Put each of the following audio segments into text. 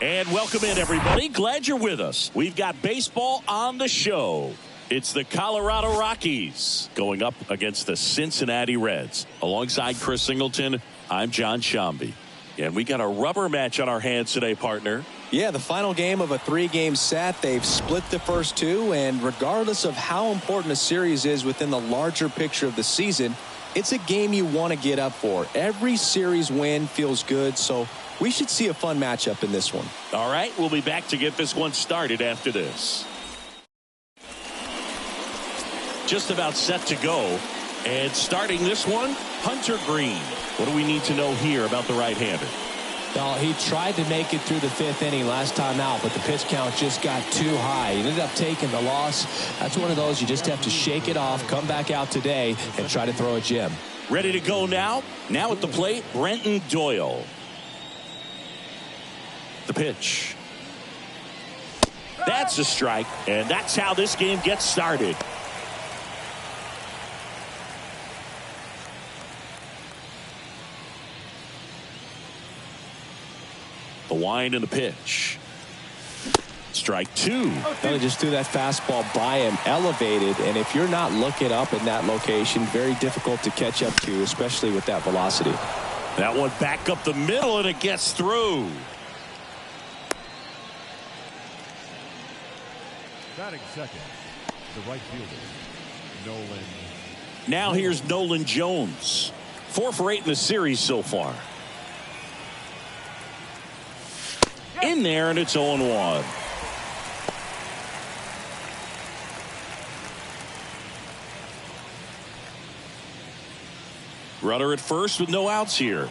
And welcome in, everybody. Glad you're with us. We've got baseball on the show. It's the Colorado Rockies going up against the Cincinnati Reds. Alongside Chris Singleton, I'm John Shambi. And we got a rubber match on our hands today, partner. Yeah, the final game of a 3-game set. They've split the first two, and regardless of how important a series is within the larger picture of the season, it's a game you want to get up for. Every series win feels good, so we should see a fun matchup in this one. All right, we'll be back to get this one started after this. Just about set to go. And starting this one, Hunter Green. What do we need to know here about the right-hander? Well, he tried to make it through the 5th inning last time out, but the pitch count just got too high. He ended up taking the loss. That's one of those you just have to shake it off, come back out today, and try to throw a gem. Ready to go now? Now at the plate, Brenton Doyle. The pitch. That's a strike, and that's how this game gets started. The wind and the pitch. Strike two. They just threw that fastball by him, elevated, and if you're not looking up in that location, very difficult to catch up to, especially with that velocity. That one back up the middle, and it gets through. Batting second, the right fielder, Nolan. Now here's Nolan Jones. 4 for 8 in the series so far. In there, and it's 0-1. Runner at first with no outs here.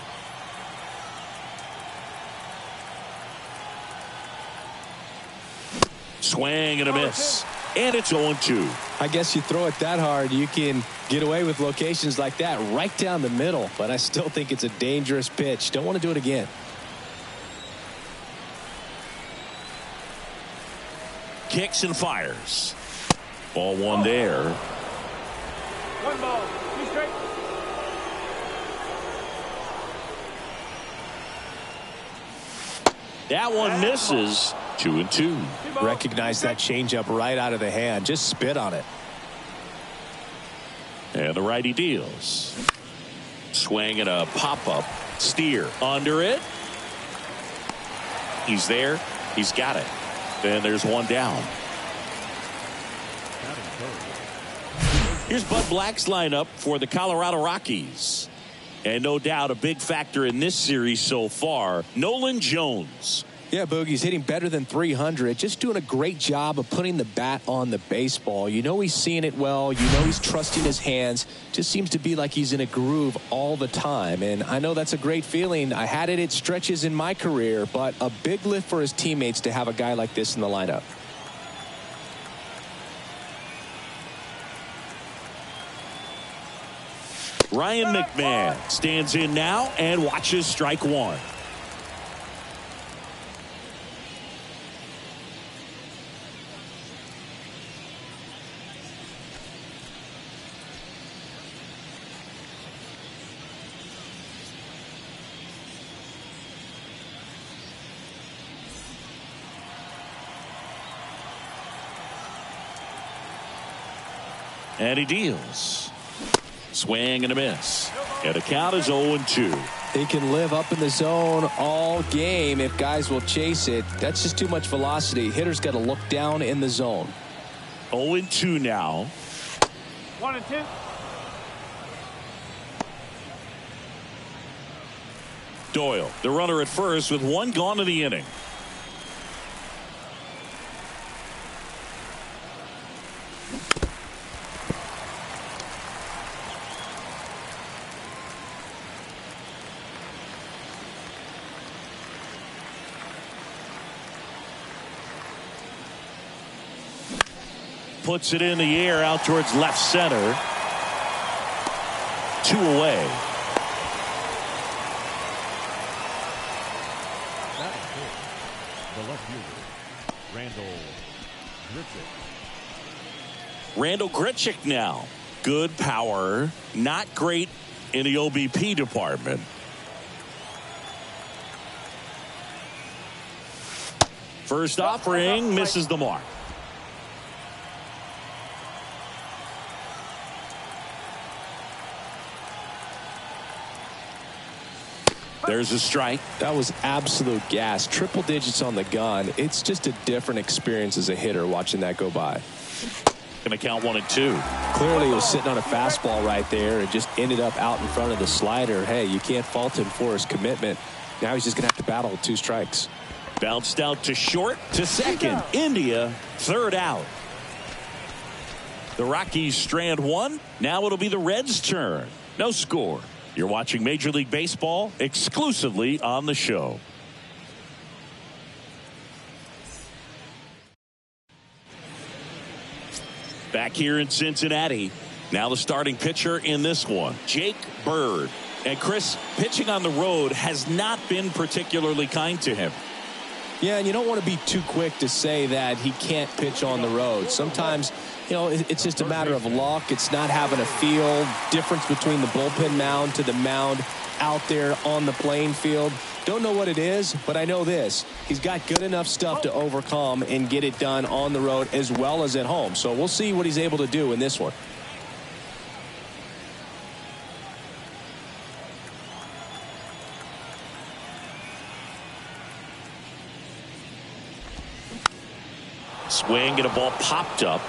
Swing and a miss. And it's 0-2. I guess you throw it that hard, you can get away with locations like that right down the middle. But I still think it's a dangerous pitch. Don't want to do it again. Kicks and fires. Ball one there. 1 ball, 2 strikes. That one misses. 2-2. Recognize that changeup right out of the hand. Just spit on it. And the righty deals. Swing and a pop-up. Steer under it. He's there. He's got it. And there's one down. Here's Bud Black's lineup for the Colorado Rockies. And no doubt a big factor in this series so far, Nolan Jones. Yeah, Boogie's hitting better than 300. Just doing a great job of putting the bat on the baseball. You know he's seeing it well. You know he's trusting his hands. Just seems to be like he's in a groove all the time. And I know that's a great feeling. I had it at stretches in my career, but a big lift for his teammates to have a guy like this in the lineup. Ryan McMahon stands in now and watches strike one. And he deals. Swing and a miss. And the count is 0-2. He can live up in the zone all game if guys will chase it. That's just too much velocity. Hitters got to look down in the zone. 0-2 now. 1-2. Doyle, the runner at first with one gone in the inning. Puts it in the air out towards left center. 2 away. The left fielder, Randall Grichuk now. Good power. Not great in the OBP department. First offering misses the mark. There's a strike. That was absolute gas. Triple digits on the gun. It's just a different experience as a hitter watching that go by. Going to count 1-2. Clearly he was sitting on a fastball right there and just ended up out in front of the slider. Hey, you can't fault him for his commitment. Now he's just going to have to battle with 2 strikes. Bounced out to short, to second. India, third out. The Rockies strand one. Now it'll be the Reds' turn. No score. You're watching Major League Baseball exclusively on the show. Back here in Cincinnati. Now the starting pitcher in this one, Jake Bird. And Chris, pitching on the road has not been particularly kind to him. Yeah, and you don't want to be too quick to say that he can't pitch on the road. Sometimes, you know, it's just a matter of luck. It's not having a feel. Difference between the bullpen mound to the mound out there on the playing field. Don't know what it is, but I know this. He's got good enough stuff to overcome and get it done on the road as well as at home. So we'll see what he's able to do in this one. Swing and a ball popped up.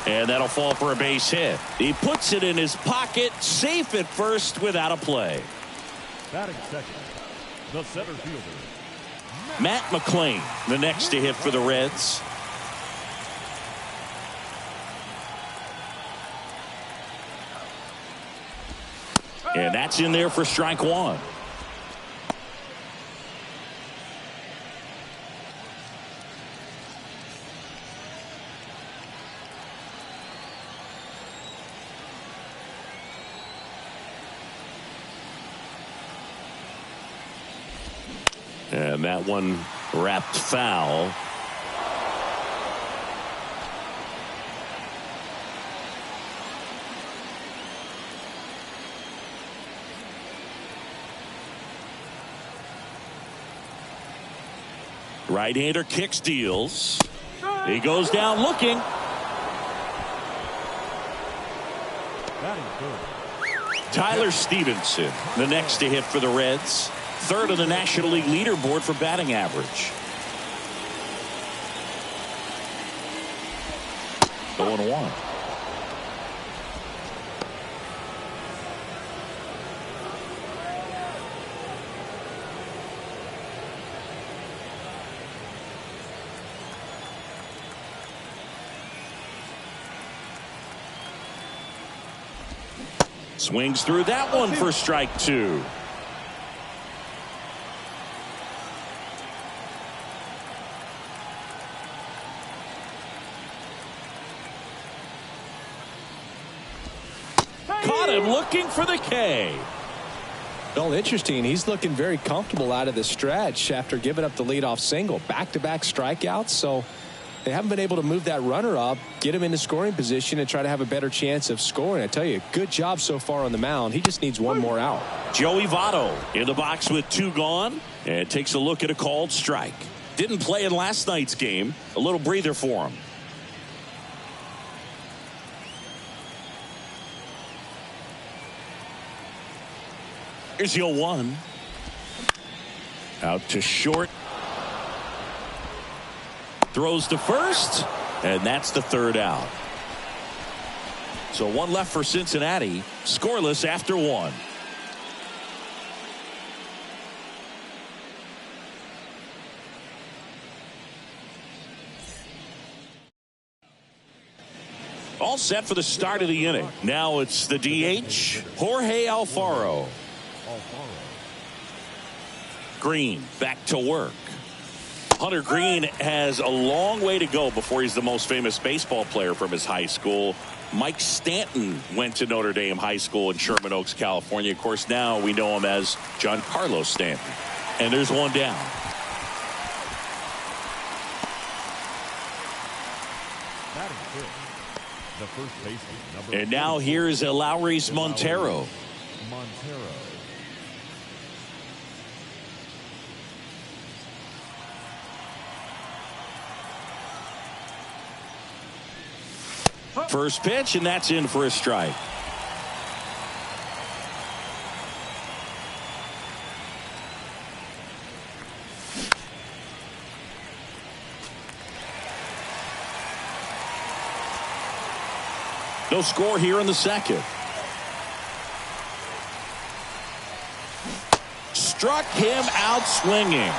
And that'll fall for a base hit. He puts it in his pocket, safe at first without a play. Batting second, the center fielder, Matt McClain, the next to hit for the Reds. And that's in there for strike one. And that one wrapped foul. Right-hander kicks, deals. He goes down looking. batting third. Tyler Stevenson, the next to hit for the Reds. Third on the National League leaderboard for batting average. 0-1. Swings through that one for strike two. Caught him looking for the K. Well, interesting. He's looking very comfortable out of the stretch after giving up the leadoff single. Back-to-back strikeouts, so they haven't been able to move that runner up, get him into scoring position, and try to have a better chance of scoring. I tell you, good job so far on the mound. He just needs one more out. Joey Votto in the box with two gone and takes a look at a called strike. Didn't play in last night's game. A little breather for him. Here's the 0-1. Out to short. Throws to first, and that's the third out. So one left for Cincinnati, scoreless after one. All set for the start of the inning. Now it's the DH, Jorge Alfaro. Green back to work. Hunter Green has a long way to go before he's the most famous baseball player from his high school. Mike Stanton went to Notre Dame High School in Sherman Oaks, California. Of course, now we know him as Giancarlo Stanton. And there's one down. The first baseman, and now here's Lowry's Montero. First pitch, and that's in for a strike. No score here in the second. Struck him out swinging.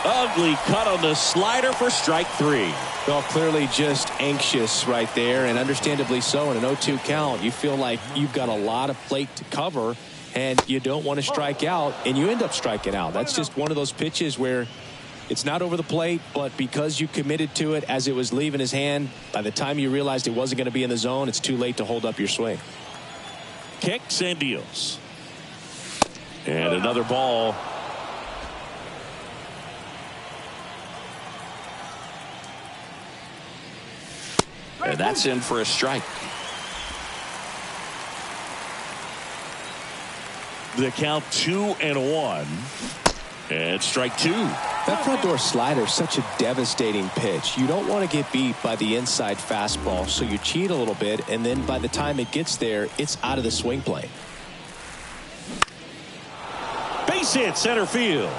Ugly cut on the slider for strike three. Well, clearly just anxious right there, and understandably so. In an 0-2 count, you feel like you've got a lot of plate to cover, and you don't want to strike out, and you end up striking out. That's just one of those pitches where it's not over the plate, but because you committed to it as it was leaving his hand, by the time you realized it wasn't going to be in the zone, it's too late to hold up your swing. Kicks and deals. And another ball. And that's in for a strike. The count 2-1. And strike two. That front door slider is such a devastating pitch. You don't want to get beat by the inside fastball, so you cheat a little bit, and then by the time it gets there, it's out of the swing plane. Base hit center field.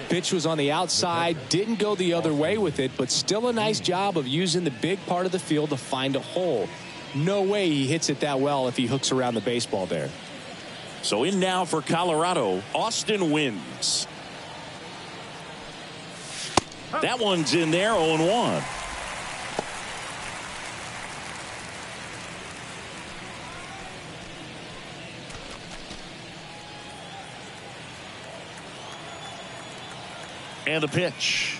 Pitch was on the outside, didn't go the other way with it, but still a nice job of using the big part of the field to find a hole. No way he hits it that well if he hooks around the baseball there. So in now for Colorado, Austin wins. That one's in there, 0-1. And the pitch.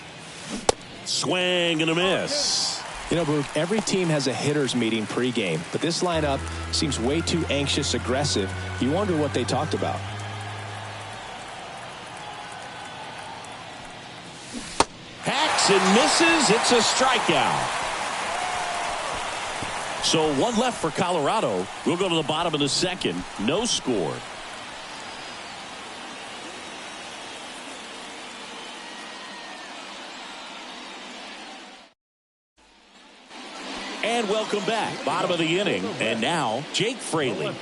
Swing and a miss. You know, Boog, every team has a hitters meeting pregame, but this lineup seems way too anxious, aggressive. You wonder what they talked about. Hacks and misses. It's a strikeout. So one left for Colorado. We'll go to the bottom of the second. No score. And welcome back. Bottom of the inning. And now, Jake Fraley.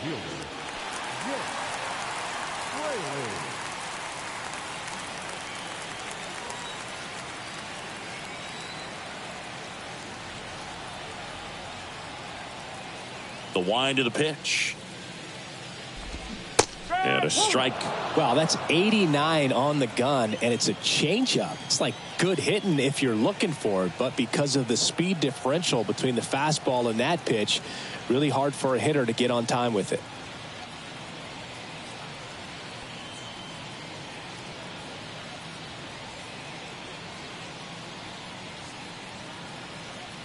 The wind of the pitch. And a strike. Wow, that's 89 on the gun, and it's a changeup. It's like good hitting if you're looking for it, but because of the speed differential between the fastball and that pitch, really hard for a hitter to get on time with it.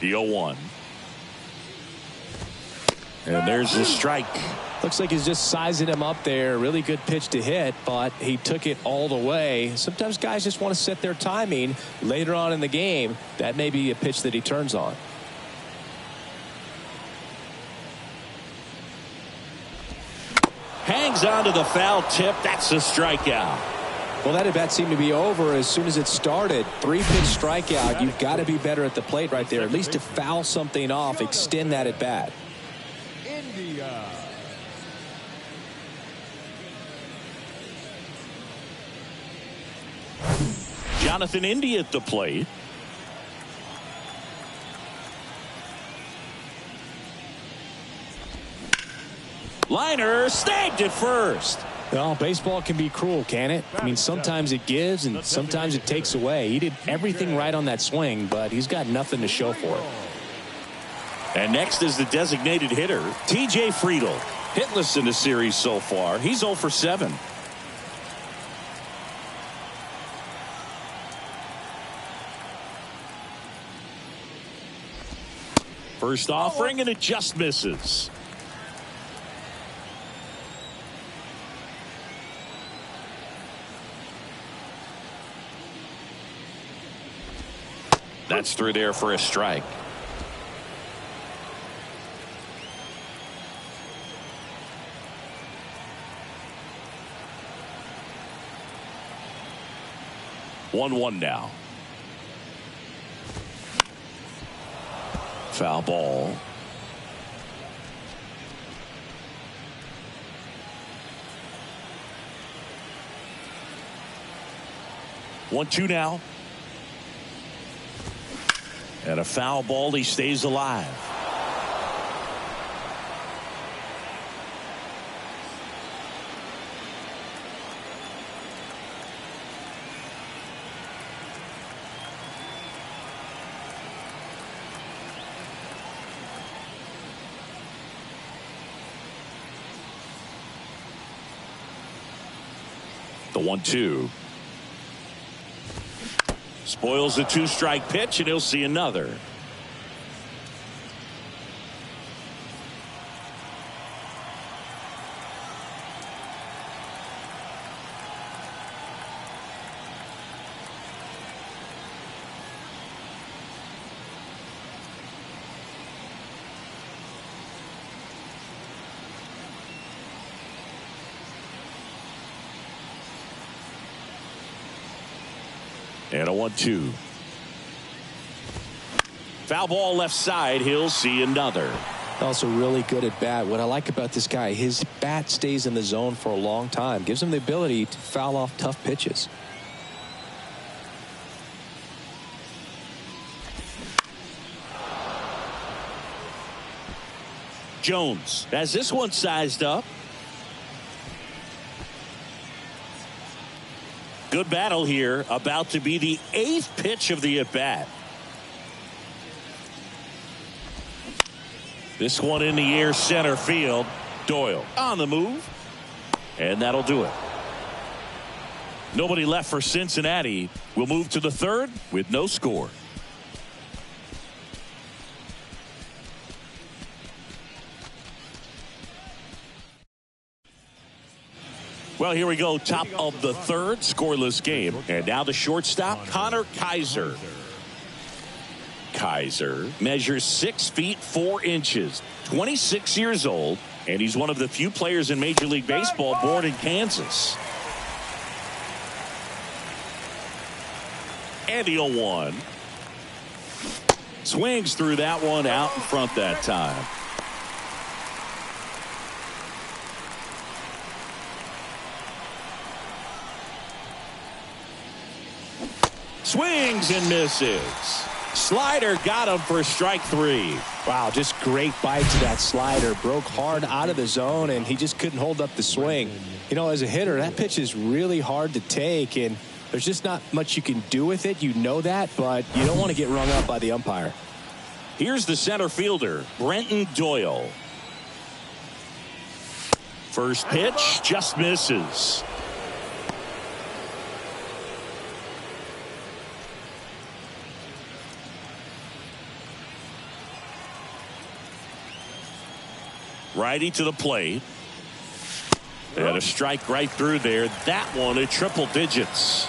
The 0-1. And there's the strike. Looks like he's just sizing him up there. Really good pitch to hit, but he took it all the way. Sometimes guys just want to set their timing later on in the game. That may be a pitch that he turns on. Hangs on to the foul tip. That's a strikeout. Well, that at bat seemed to be over as soon as it started. 3-pitch strikeout. You've got to be better at the plate right there, at least to foul something off, extend that at bat. Jonathan India at the plate. Liner snagged at first. Well, baseball can be cruel, can it? I mean, sometimes it gives and sometimes it takes away. He did everything right on that swing, but he's got nothing to show for it. And next is the designated hitter, TJ Friedl. Hitless in the series so far. He's 0 for 7. First offering, and it just misses. That's through there for a strike. One now. Foul ball. One, two now. And a foul ball. He stays alive. The 1-2. Spoils the 2-strike pitch, and he'll see another. And a 1-2. Foul ball left side. He'll see another. Also really good at bat. What I like about this guy, his bat stays in the zone for a long time. Gives him the ability to foul off tough pitches. Jones has this one sized up. Good battle here. About to be the 8th pitch of the at-bat. This one in the air, center field. Doyle on the move. And that'll do it. Nobody left for Cincinnati. We'll move to the 3rd with no score. Well, here we go. Top of the 3rd, scoreless game. And now the shortstop, Connor Kaiser. Kaiser measures 6 feet 4 inches, 26 years old, and he's one of the few players in Major League Baseball born in Kansas. And the 0-1. Swings through that one out in front that time. Swings and misses. Slider got him for strike 3. Wow, just great bite to that slider. Broke hard out of the zone, and he just couldn't hold up the swing. You know, as a hitter, that pitch is really hard to take, and there's just not much you can do with it. You know that, but you don't want to get rung up by the umpire. Here's the center fielder, Brenton Doyle. First pitch just misses. Righty to the plate. And a strike right through there. That one at triple digits.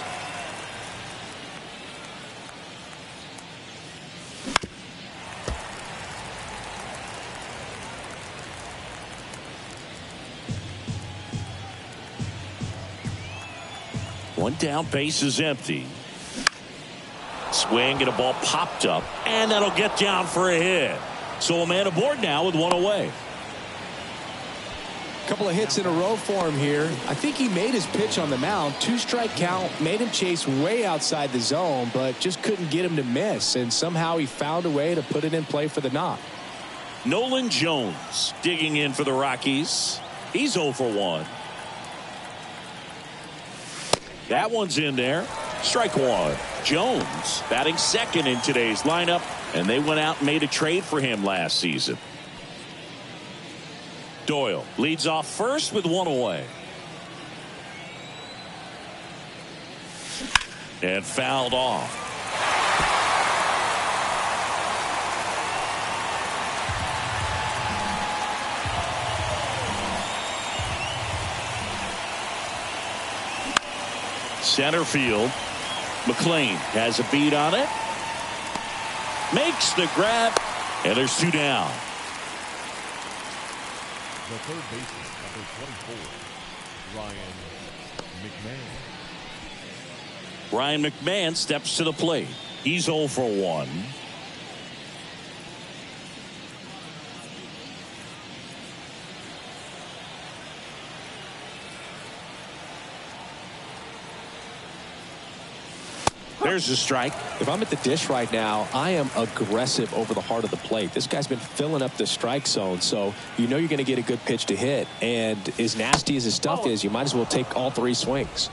One down, base is empty. Swing and a ball popped up. And that'll get down for a hit. So a man aboard now with one away. Couple of hits in a row for him here. I think he made his pitch on the mound. 2-strike count, made him chase way outside the zone, but just couldn't get him to miss. And somehow he found a way to put it in play for the knock. Nolan Jones digging in for the Rockies. He's 0 for 1. That one's in there. Strike 1. Jones batting second in today's lineup, and they went out and made a trade for him last season. Doyle leads off first with one away. And fouled off. Center field. McLean has a beat on it. Makes the grab. And there's 2 down. The third baseman, number 24, Ryan McMahon. Ryan McMahon steps to the plate. He's 0 for 1. There's a strike. If I'm at the dish right now, I am aggressive over the heart of the plate. This guy's been filling up the strike zone, so you know you're going to get a good pitch to hit. And as nasty as his stuff is, you might as well take all 3 swings.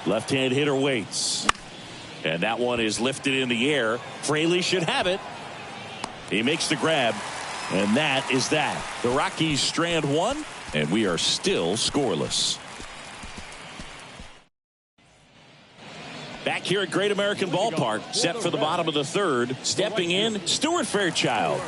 Left-hand hitter waits. And that one is lifted in the air. Fraley should have it. He makes the grab. And that is that. The Rockies strand 1, and we are still scoreless. Back here at Great American Ballpark, set for the bottom of the 3rd. Stepping in, Stuart Fairchild.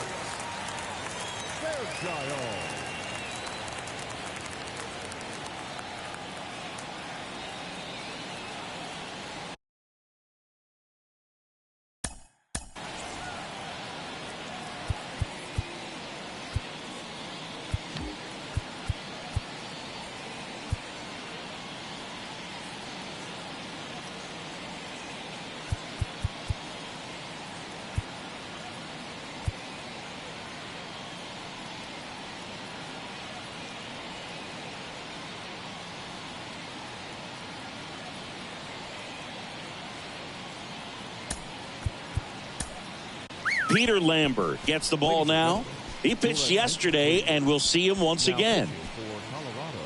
Peter Lambert gets the ball now. He pitched yesterday, and we'll see him once again. For Colorado,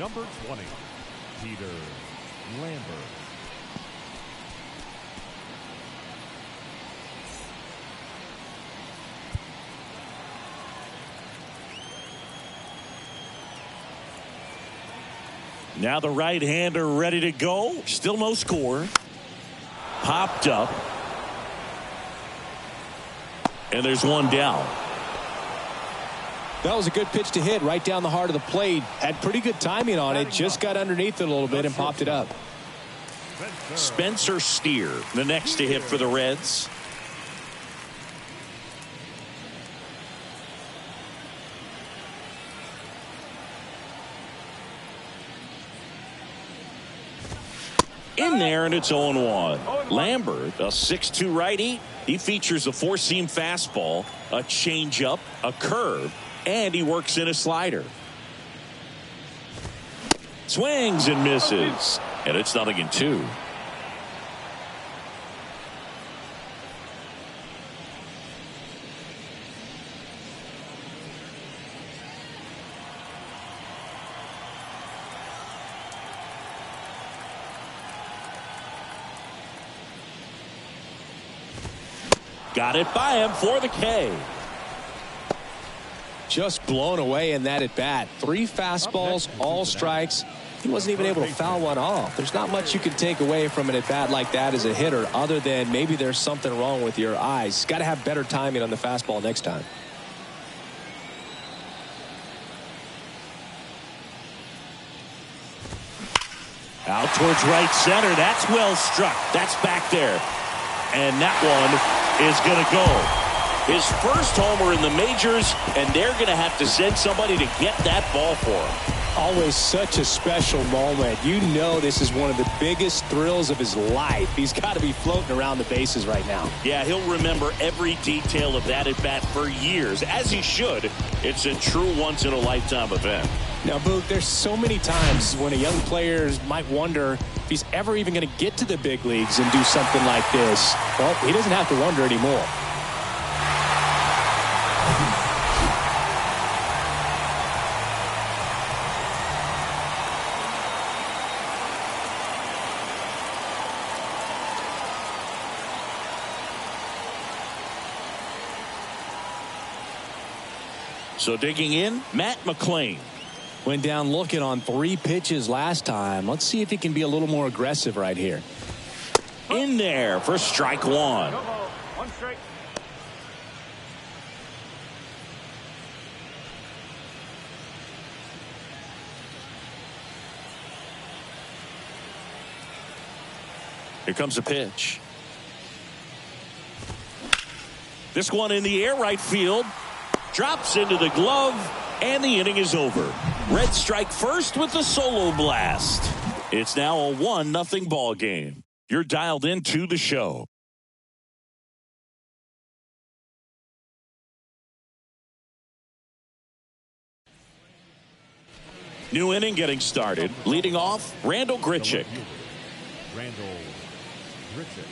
number 20, Peter Lambert. Now the right-hander ready to go. Still no score. Popped up. And there's one down. That was a good pitch to hit right down the heart of the plate. Had pretty good timing on it. Just got underneath it a little bit and popped it up. Spencer Steer, the next to hit for the Reds. In there, and it's 0-1. Lambert, a 6'2 righty. He features a four-seam fastball, a changeup, a curve, and he works in a slider. Swings and misses, and it's 0-2. Got it by him for the K. Just blown away in that at bat. 3 fastballs, all strikes. He wasn't even able to foul one off. There's not much you can take away from an at bat like that as a hitter, other than maybe there's something wrong with your eyes. Got to have better timing on the fastball next time. Out towards right center. That's well struck. That's back there. And that one is going to go. His first homer in the majors, and they're going to have to send somebody to get that ball for him. Always such a special moment. You know this is one of the biggest thrills of his life. He's got to be floating around the bases right now. Yeah, he'll remember every detail of that at bat for years, as he should. It's a true once-in-a-lifetime event. Now, Boog, there's so many times when a young player might wonder if he's ever even going to get to the big leagues and do something like this. Well, he doesn't have to wonder anymore. So digging in, Matt McClain. Went down looking on 3 pitches last time. Let's see if he can be a little more aggressive right here. In there for strike 1. 1 strike. Here comes a pitch. This one in the air, right field. Drops into the glove, and the inning is over. Reds strike first with the solo blast. It's now a 1-0 ball game. You're dialed into the show. New inning getting started. Leading off, Randall Grichuk. Randall Grichuk.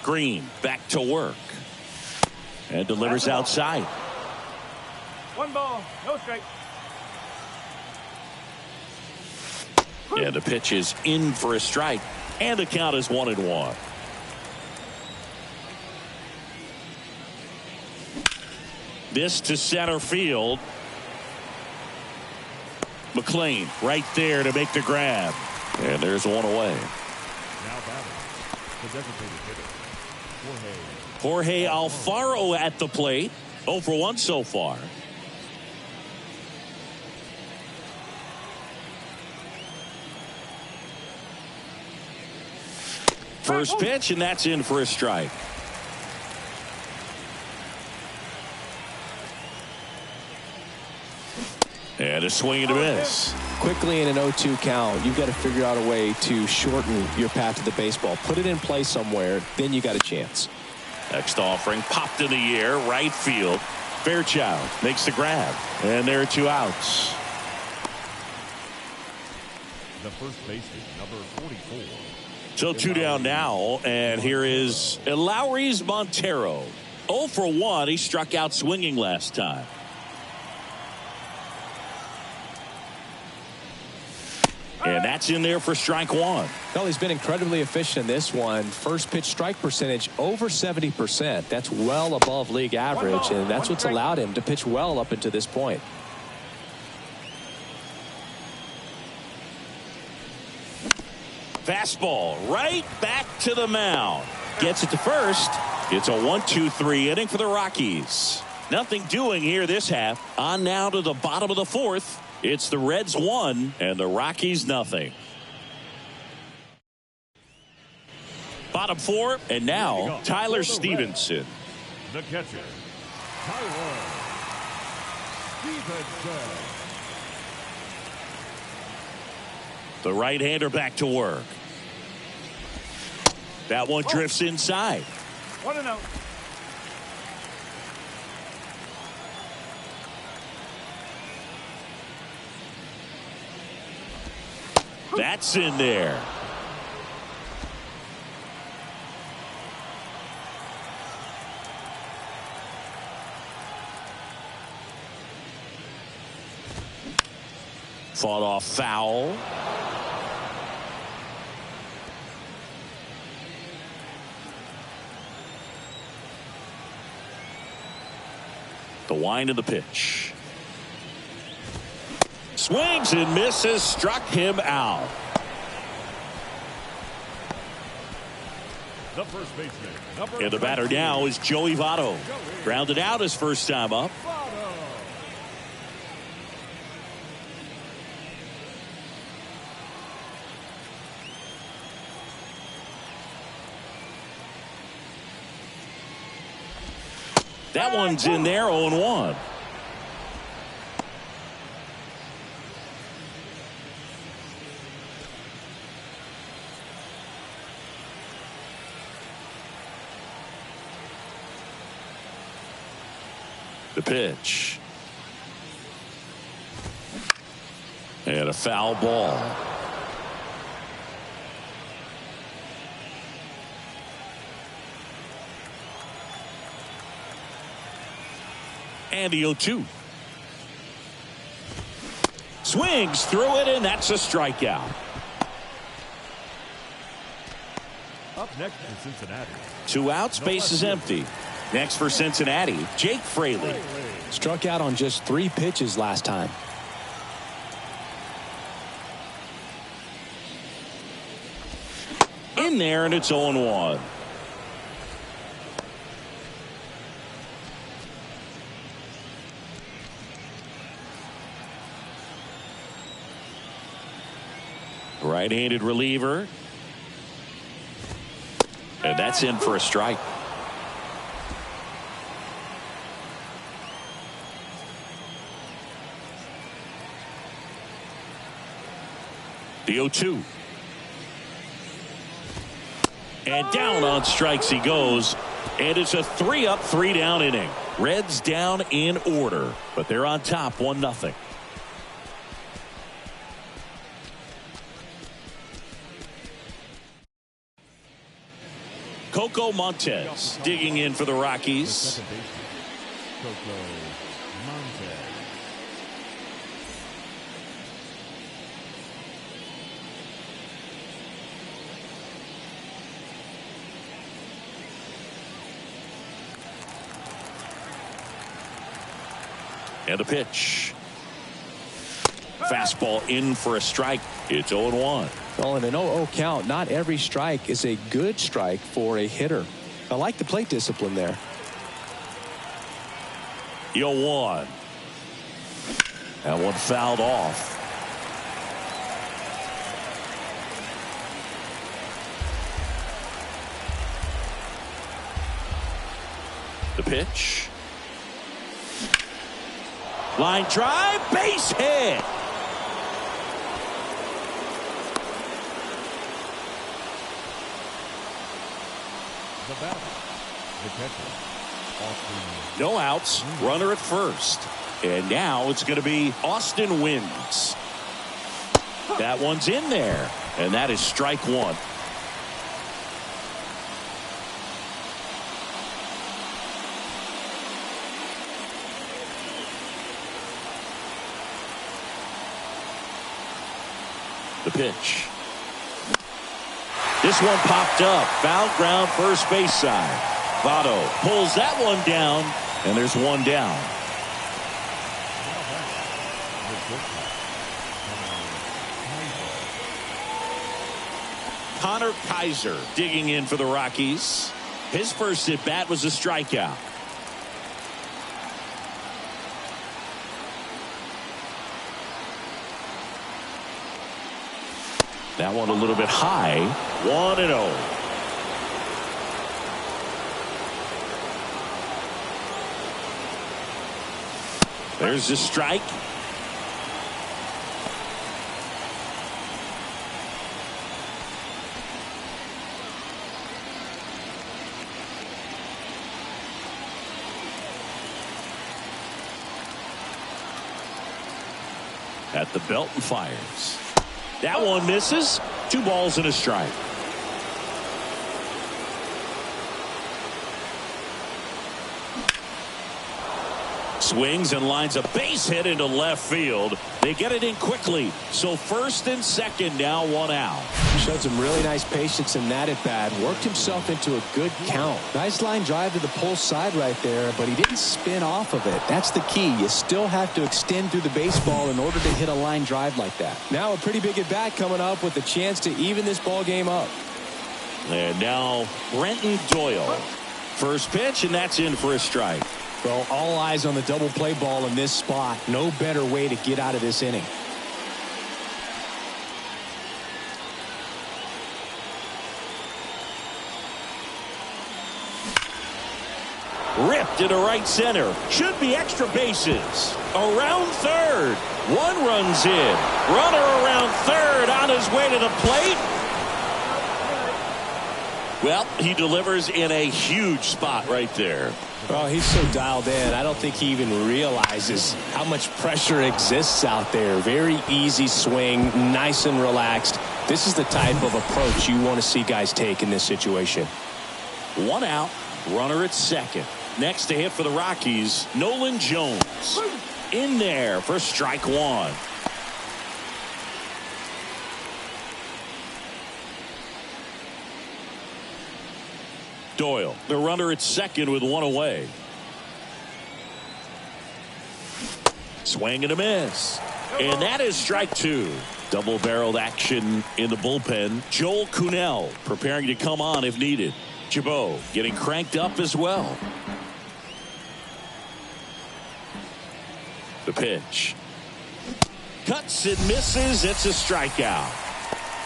Green back to work. And delivers outside. 1 ball, no strike. And the pitch is in for a strike. And the count is 1-1. This to center field. McClain right there to make the grab. And there's one away. Now batting, the designated hitter, Jorge Alfaro at the plate. 0 for 1 so far. First pitch, and that's in for a strike. And a swing and a miss. Quickly in an 0-2 count, you've got to figure out a way to shorten your path to the baseball. Put it in play somewhere, then you got a chance. Next offering popped in the air, right field. Fairchild makes the grab, and there are 2 outs. The first baseman, number 44. So 2 down now, and here is Lowry's Montero. 0 for 1. He struck out swinging last time. And that's in there for strike one. Well, he's been incredibly efficient in this one. First pitch strike percentage over 70%. That's well above league average, and that's what's allowed him to pitch well up until this point. Fastball right back to the mound. Gets it to first. It's a 1-2-3 inning for the Rockies. Nothing doing here this half. On now to the bottom of the fourth. It's the Reds 1 and the Rockies nothing. Bottom 4, and now Tyler Stevenson. The catcher, Tyler Stevenson. The right-hander back to work. That one drifts inside. 1-0. That's in there. Fought off foul. The wind of the pitch. Swings and misses, struck him out. The first baseman, And the batter now is Joey Votto. Grounded out his first time up. That one's in there, 0-1. The pitch. And a foul ball. And the 0-2. Swings through it, and that's a strikeout. Up next for Cincinnati. 2 outs, base is empty. Next for Cincinnati, Jake Fraley. Struck out on just 3 pitches last time. In there, and it's 0-1. Right-handed reliever. And that's in for a strike. The 0-2. And down on strikes he goes. And it's a 3-up, 3-down inning. Reds down in order, but they're on top 1-0. Coco Montez digging in for the Rockies. Second baseman, Coco Montez. And a pitch. Fastball in for a strike. It's 0-1. Well, in an 0-0 count, not every strike is a good strike for a hitter. I like the plate discipline there. 0-1. That one fouled off. The pitch. Line drive, base hit. The batter, the catcher, Austin. No outs, runner at first. And now it's going to be Austin Wins. That one's in there, and that is strike one. The pitch. This one popped up. Foul ground, first base side. Votto pulls that one down, and there's one down. Connor Kaiser digging in for the Rockies. His first at bat was a strikeout. That one a little bit high. 1-0. There's the strike. At the belt and fires. That one misses. 2 balls and a strike. Swings and lines a base hit into left field. They get it in quickly. So first and second, now 1 out. Showed some really nice patience in that at bat. Worked himself into a good count. Nice line drive to the pull side right there, but he didn't spin off of it. That's the key. You still have to extend through the baseball in order to hit a line drive like that. Now a pretty big at bat coming up with a chance to even this ball game up. And now Brenton Doyle. First pitch, and that's in for a strike. Well, all eyes on the double play ball in this spot. No better way to get out of this inning. Ripped into right center. Should be extra bases. Around third. 1 run's in. Runner around third on his way to the plate. Well, he delivers in a huge spot right there. Well, he's so dialed in. I don't think he even realizes how much pressure exists out there. Very easy swing, nice and relaxed. This is the type of approach you want to see guys take in this situation. 1 out, runner at second. Next to hit for the Rockies, Nolan Jones. In there for strike 1. Doyle, the runner at second with 1 away. Swing and a miss. And that is strike 2. Double-barreled action in the bullpen. Joel Kuhnel preparing to come on if needed. Jabot getting cranked up as well. The pitch. Cuts and misses. It's a strikeout.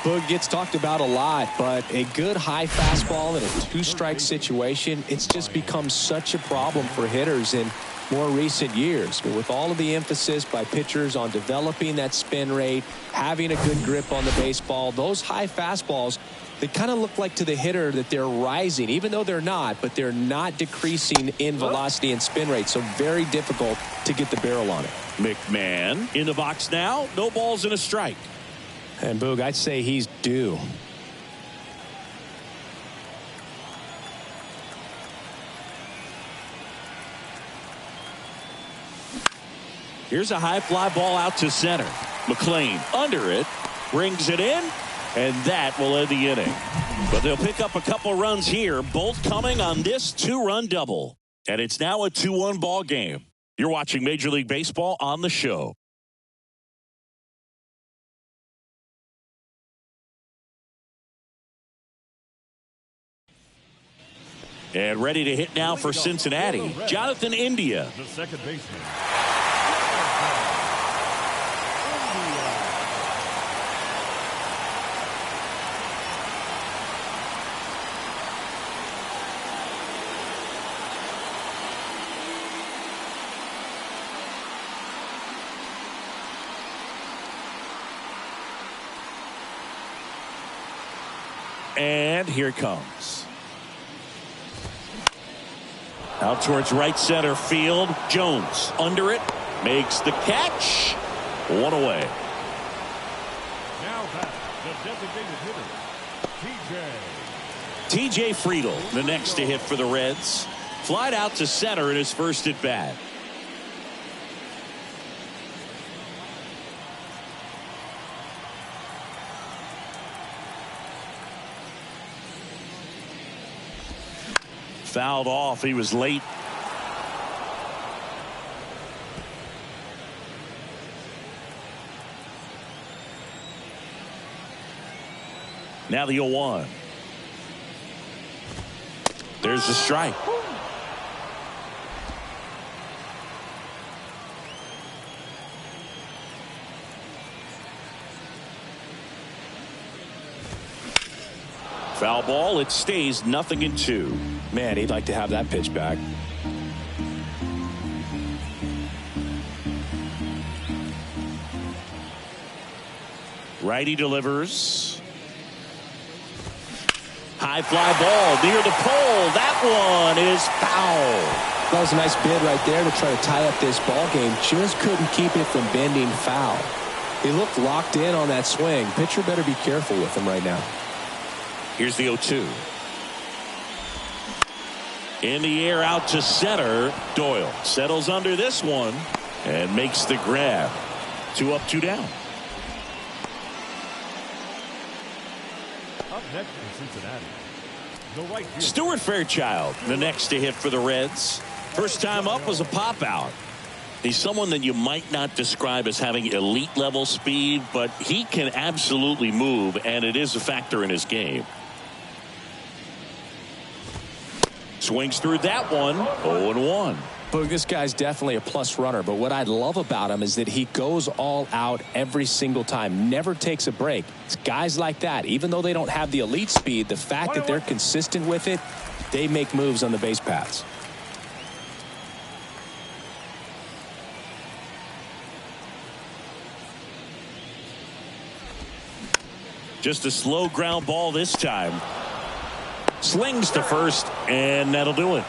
Boog gets talked about a lot, but a good high fastball in a 2-strike situation, it's just become such a problem for hitters in more recent years. But with all of the emphasis by pitchers on developing that spin rate, having a good grip on the baseball, those high fastballs, they kind of look like to the hitter that they're rising, even though they're not, but they're not decreasing in velocity and spin rate. So very difficult to get the barrel on it. McMahon in the box now. No balls and a strike. And Boog, I'd say he's due. Here's a high fly ball out to center. McLean under it, brings it in, and that will end the inning. But they'll pick up a couple runs here, both coming on this 2-run double. And it's now a 2-1 ball game. You're watching Major League Baseball on the show. And ready to hit now for Cincinnati, Jonathan India. The second baseman. And here it comes. Out towards right center field. Jones under it. Makes the catch. 1 away. Now back, the designated hitter, TJ Friedel, the next to hit for the Reds. Flied out to center in his first at bat. Fouled off. He was late. Now the 0-1. There's the strike. Foul ball. It stays 0-2. Man, he'd like to have that pitch back. Righty delivers. High fly ball near the pole. That one is foul. That was a nice bid right there to try to tie up this ball game. Just couldn't keep it from bending foul. He looked locked in on that swing. Pitcher better be careful with him right now. Here's the 0-2. In the air out to center. Doyle settles under this one and makes the grab. 2 up, 2 down. Up next for Cincinnati, the right fielder, Stuart Fairchild, the next to hit for the Reds. First time up was a pop out. He's someone that you might not describe as having elite level speed, but he can absolutely move, and it is a factor in his game. Swings through that one. 0-1. But this guy's definitely a plus runner, but what I love about him is that he goes all out every single time, never takes a break. It's guys like that, even though they don't have the elite speed, the fact that they're consistent with it, they make moves on the base paths. Just a slow ground ball this time. Slings to first, and that'll do it.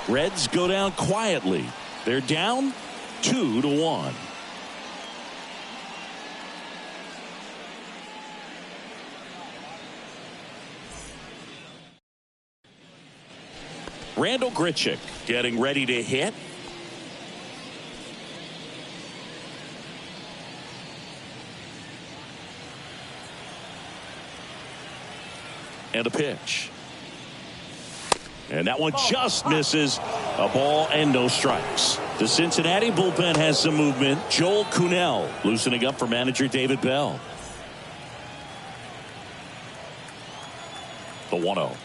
Reds go down quietly. They're down 2-1. Randall Grichuk getting ready to hit. And a pitch. And that one just misses. A ball and no strikes. The Cincinnati bullpen has some movement. Joel Kuhnel loosening up for manager David Bell. The 1-0.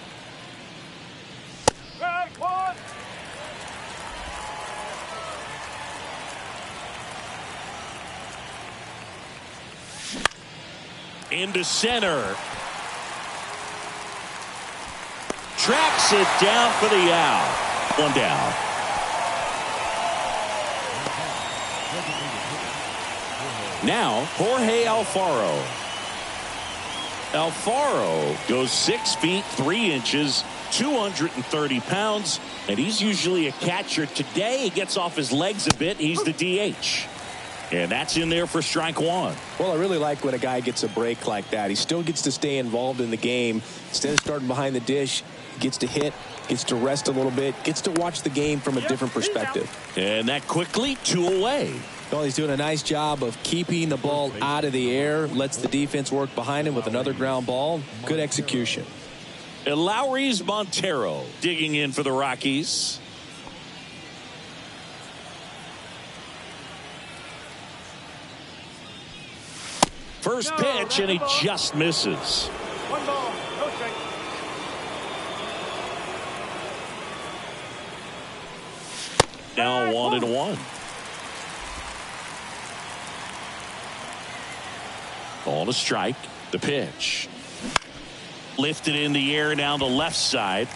Into center. Tracks it down for the out. 1 down. Now Jorge Alfaro. Alfaro goes 6 feet 3 inches, 230 pounds, and he's usually a catcher. Today he gets off his legs a bit. He's the DH. And that's in there for strike 1. Well, I really like when a guy gets a break like that. He still gets to stay involved in the game. Instead of starting behind the dish, he gets to hit, gets to rest a little bit, gets to watch the game from a different perspective. And that quickly 2 away. Well, he's doing a nice job of keeping the ball out of the air, lets the defense work behind him with another ground ball. Good execution. And Lowry's Montero digging in for the Rockies. First pitch, and he just misses. 1 ball, no strike. Now 1-1. Ball to strike. The pitch. Lifted in the air down the left side.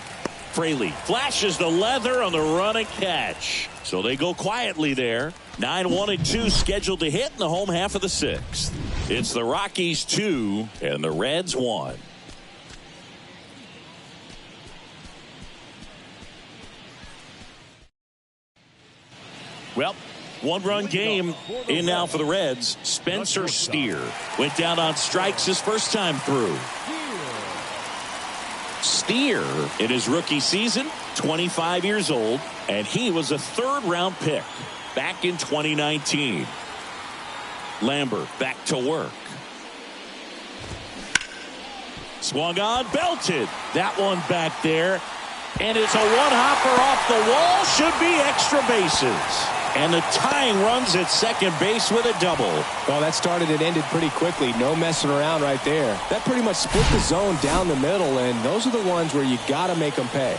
Fraley flashes the leather on the run and catch. So they go quietly there. 9-1-2 scheduled to hit in the home half of the 6th. It's the Rockies 2 and the Reds 1. Well, One-run game in now for the Reds. Spencer Steer went down on strikes his first time through. Steer in his rookie season, 25 years old, and he was a third-round pick back in 2019. Lambert back to work. Swung on, belted. That one back there. And it's a one-hopper off the wall. Should be extra bases. And the tying runs at second base with a double. Well, that started and ended pretty quickly. No messing around right there. That pretty much split the zone down the middle, and those are the ones where you got to make them pay.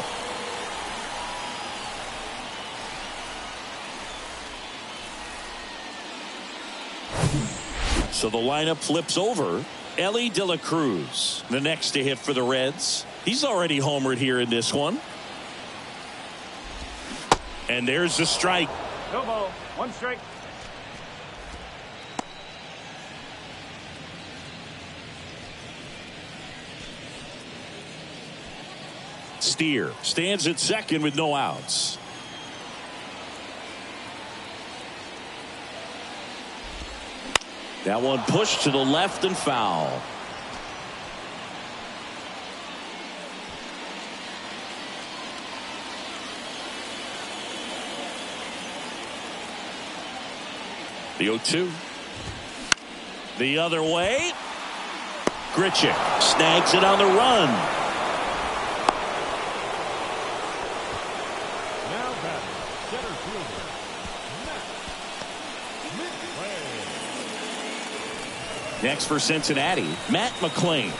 So the lineup flips over. Ellie De La Cruz, the next to hit for the Reds. He's already homered here in this one. And there's the strike. No ball. One strike. Steer stands at second with no outs. That one pushed to the left and foul. The 0-2. The other way. Grichuk snags it on the run. Now batting, center fielder, Matt. Next for Cincinnati, Matt McClain.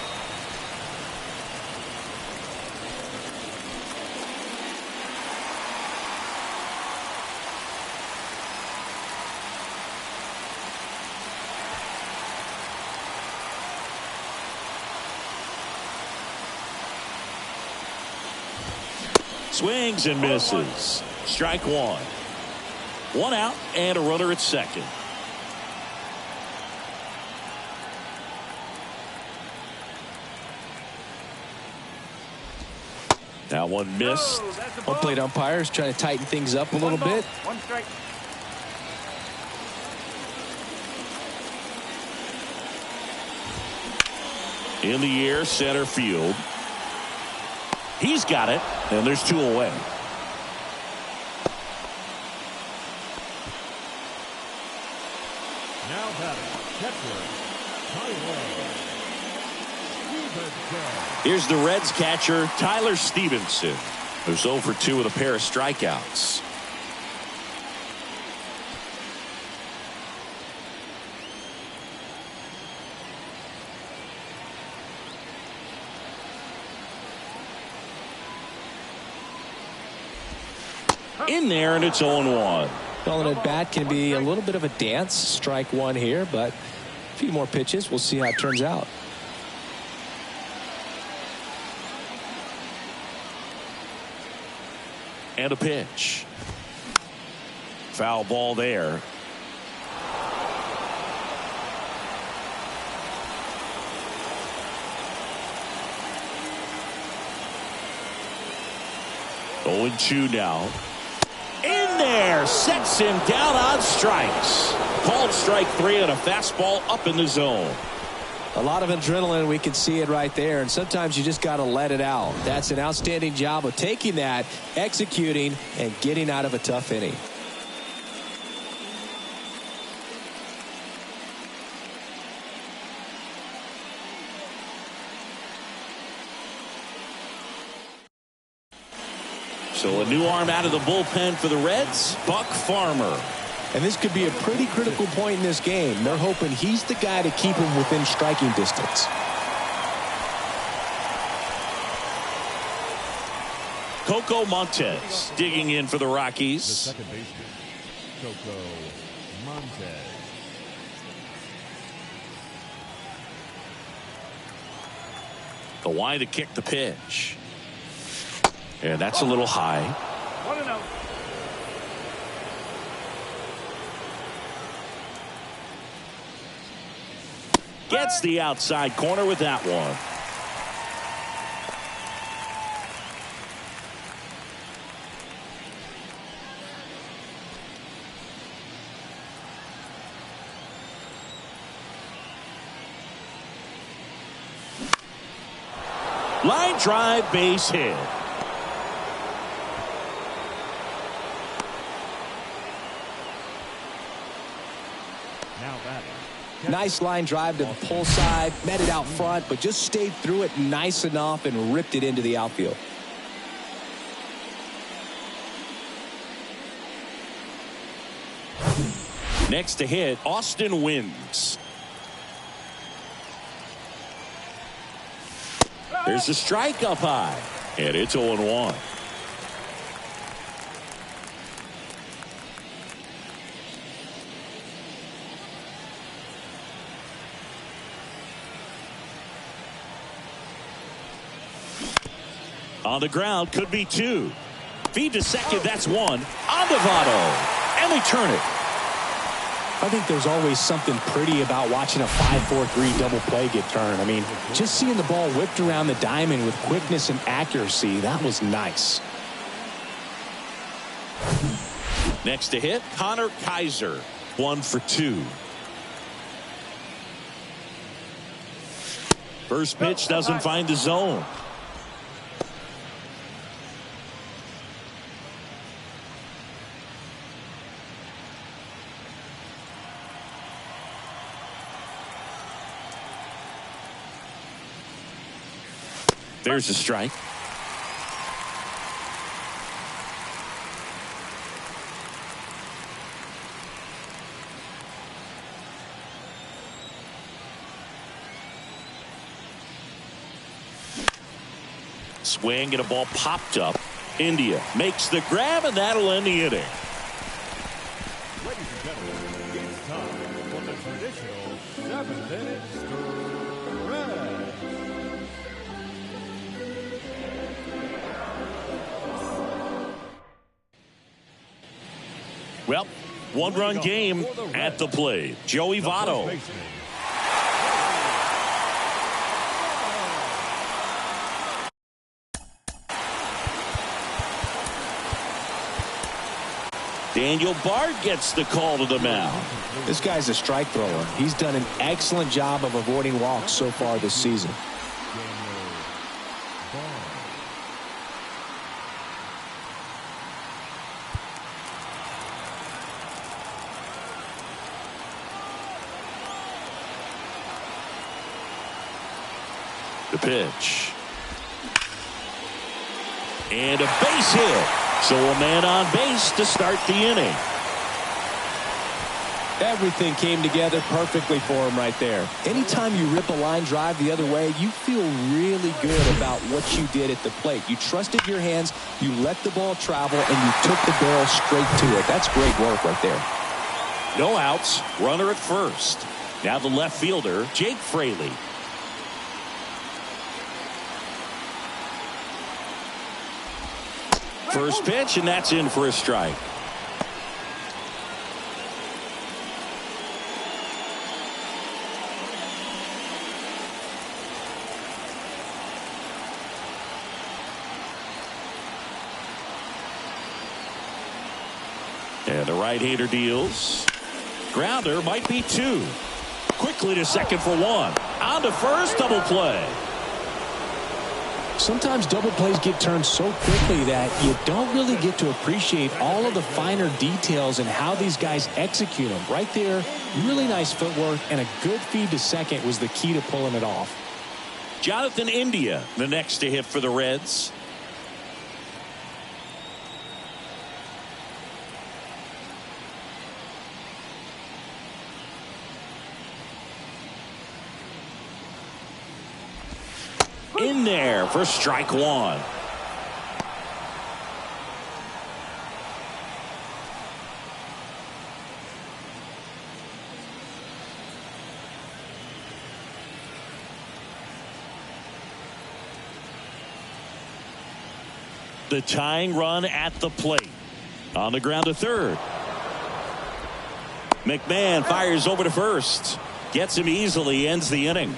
Swings and misses. Strike one. One out and a runner at second. That one missed. Home plate umpires trying to tighten things up a little bit. One strike. In the air, center field. He's got it, and there's two away. Now batting, catcher, Tyler Stevenson. Here's the Reds catcher, Tyler Stevenson, who's 0 for 2 with a pair of strikeouts. In there, and it's 0-1. Well, an at-bat can be a little bit of a dance. Strike one here, but a few more pitches. We'll see how it turns out. And a pitch. Foul ball there. Oh, 0-2 now. In there, sets him down on strikes. Called strike 3 on a fastball up in the zone. A lot of adrenaline, we can see it right there, and sometimes you just got to let it out. That's an outstanding job of taking that, executing, and getting out of a tough inning. So a new arm out of the bullpen for the Reds, Buck Farmer. And this could be a pretty critical point in this game. They're hoping he's the guy to keep him within striking distance. Coco Montez digging in for the The Rockies. second baseman, Coco Montez. Kawhi to kick the pitch. And that's a little high. 1-0. Gets the outside corner with that one. Line drive, base hit. Now batting. Nice line drive to the pull side, met it out front, but just stayed through it nice enough and ripped it into the outfield. Next to hit, Austin wins. There's a strike up high, and it's 0-1. On the ground, could be 2. Feed to second, that's 1. On to Votto, and they turn it. I think there's always something pretty about watching a 5-4-3 double play get turned. I mean, just seeing the ball whipped around the diamond with quickness and accuracy, that was nice. Next to hit, Connor Kaiser, 1 for 2. First pitch doesn't find the zone. There's a strike. Swing and a ball popped up. India makes the grab, and that'll end the inning. Ladies and gentlemen, it's time for the traditional 7-inning stretch. Well, one-run game at the plate. Joey Votto. Daniel Bard gets the call to the mound. This guy's a strike thrower. He's done an excellent job of avoiding walks so far this season. The pitch. And a base hit. So a man on base to start the inning. Everything came together perfectly for him right there. Anytime you rip a line drive the other way, you feel really good about what you did at the plate. You trusted your hands, you let the ball travel, and you took the barrel straight to it. That's great work right there. No outs, runner at first. Now the left fielder, Jake Fraley. First pitch, and that's in for a strike. And the right-hander deals. Grounder might be 2. Quickly to second for 1. On to first, double play. Sometimes double plays get turned so quickly that you don't really get to appreciate all of the finer details and how these guys execute them. Right there, really nice footwork, and a good feed to second was the key to pulling it off. Jonathan India, the next to hit for the Reds. In there for strike 1. The tying run at the plate. On the ground to third. McMahon fires over to first. Gets him easily, ends the inning.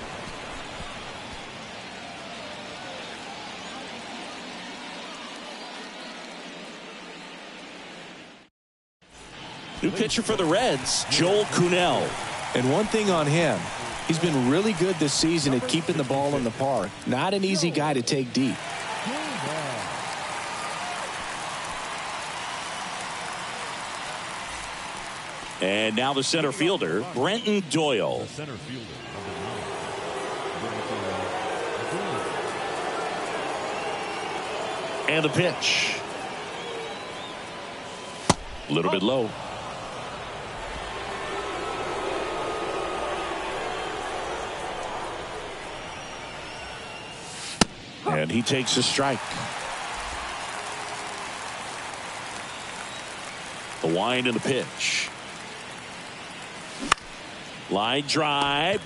New pitcher for the Reds, Joel Kuhnel. And one thing on him, he's been really good this season at keeping the ball in the park. Not an easy guy to take deep. And now the center fielder, Brenton Doyle. The center fielder, And the pitch. A little bit low. And he takes a strike. The wind and the pitch. Line drive.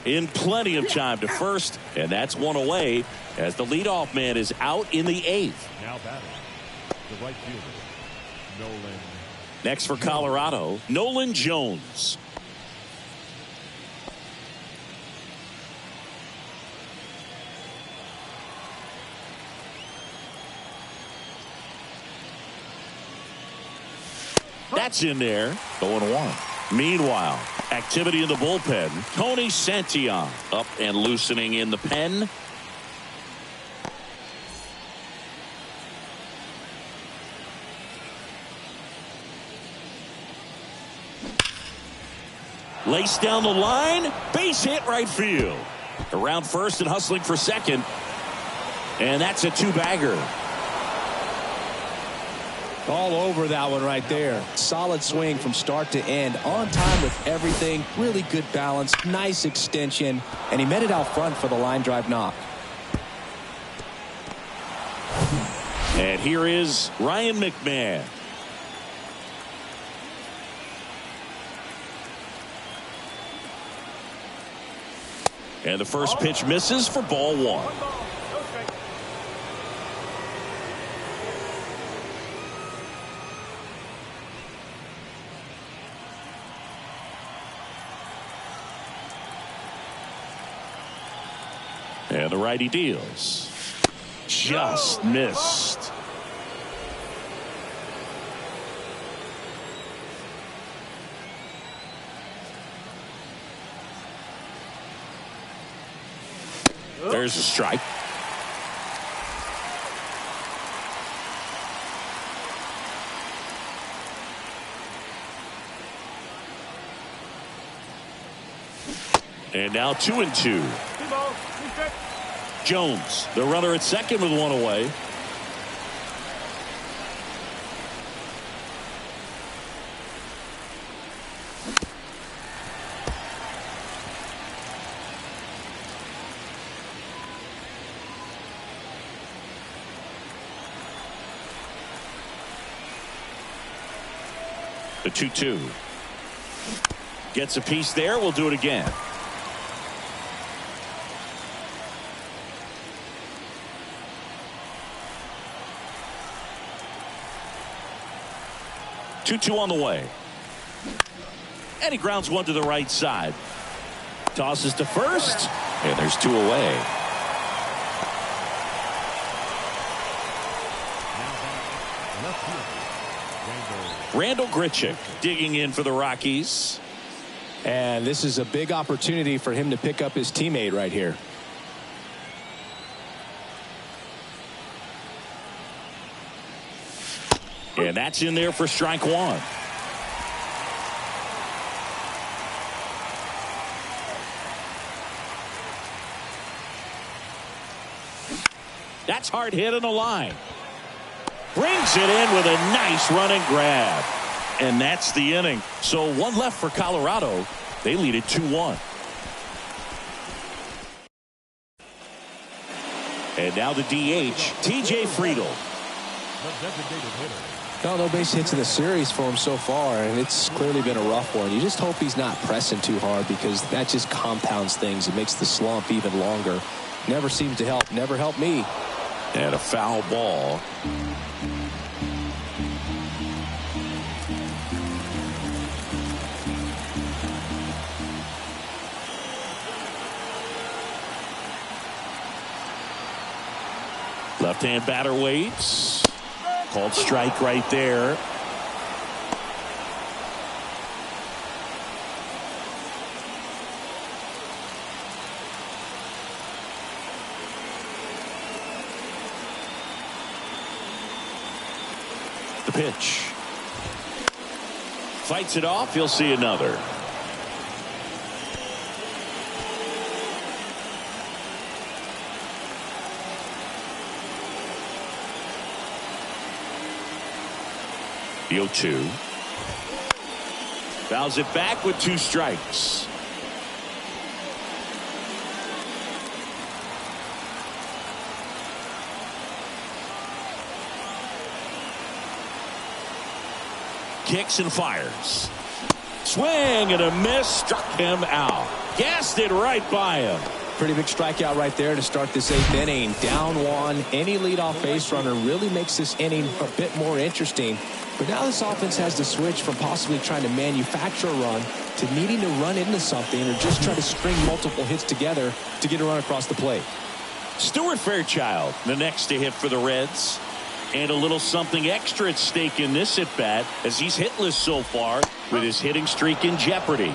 In plenty of time to first, and that's one away as the leadoff man is out in the 8th. now batting, the right fielder, Nolan. Next for Colorado, Nolan Jones. That's in there. 0-1. Meanwhile, activity in the bullpen. Tony Santillan up and loosening in the pen. Laced down the line. Base hit right field. Around first and hustling for second. And that's a 2-bagger. All over that one right there. Solid swing from start to end. On time with everything. Really good balance. Nice extension. And he met it out front for the line drive knock. And here is Ryan McMahon. And the first pitch misses for ball 1. 1 ball, no strike. And the righty deals. Just missed. There's a strike. And now 2-2. 2 balls, 2 strikes. Jones, the runner at second with 1 away. The 2-2. Gets a piece there. We'll do it again. Two on the way. And he grounds one to the right side. Tosses to first. And there's 2 away. Left fielder, Randall Grichuk digging in for the Rockies. And this is a big opportunity for him to pick up his teammate right here. And that's in there for strike 1. That's hard hit on the line. Brings it in with a nice run and grab. And that's the inning. So 1 left for Colorado. They lead it 2-1. And now the DH, TJ Friedl. the designated hitter. No base hits in the series for him so far, and it's clearly been a rough one. You just hope he's not pressing too hard, because that just compounds things. It makes the slump even longer. Never seems to help. Never helped me. And a foul ball. Left-hand batter waits. Called strike right there. The pitch. Fights it off. He'll see another. The 0-2. Fouls it back with 2 strikes. Kicks and fires. Swing and a miss. Struck him out. Gassed it right by him. Pretty big strikeout right there to start this 8th inning. Down 1. Any leadoff base runner really makes this inning a bit more interesting. But now this offense has to switch from possibly trying to manufacture a run to needing to run into something or just try to string multiple hits together to get a run across the plate. Stuart Fairchild, the next to hit for the Reds. And a little something extra at stake in this at-bat as he's hitless so far with his hitting streak in jeopardy.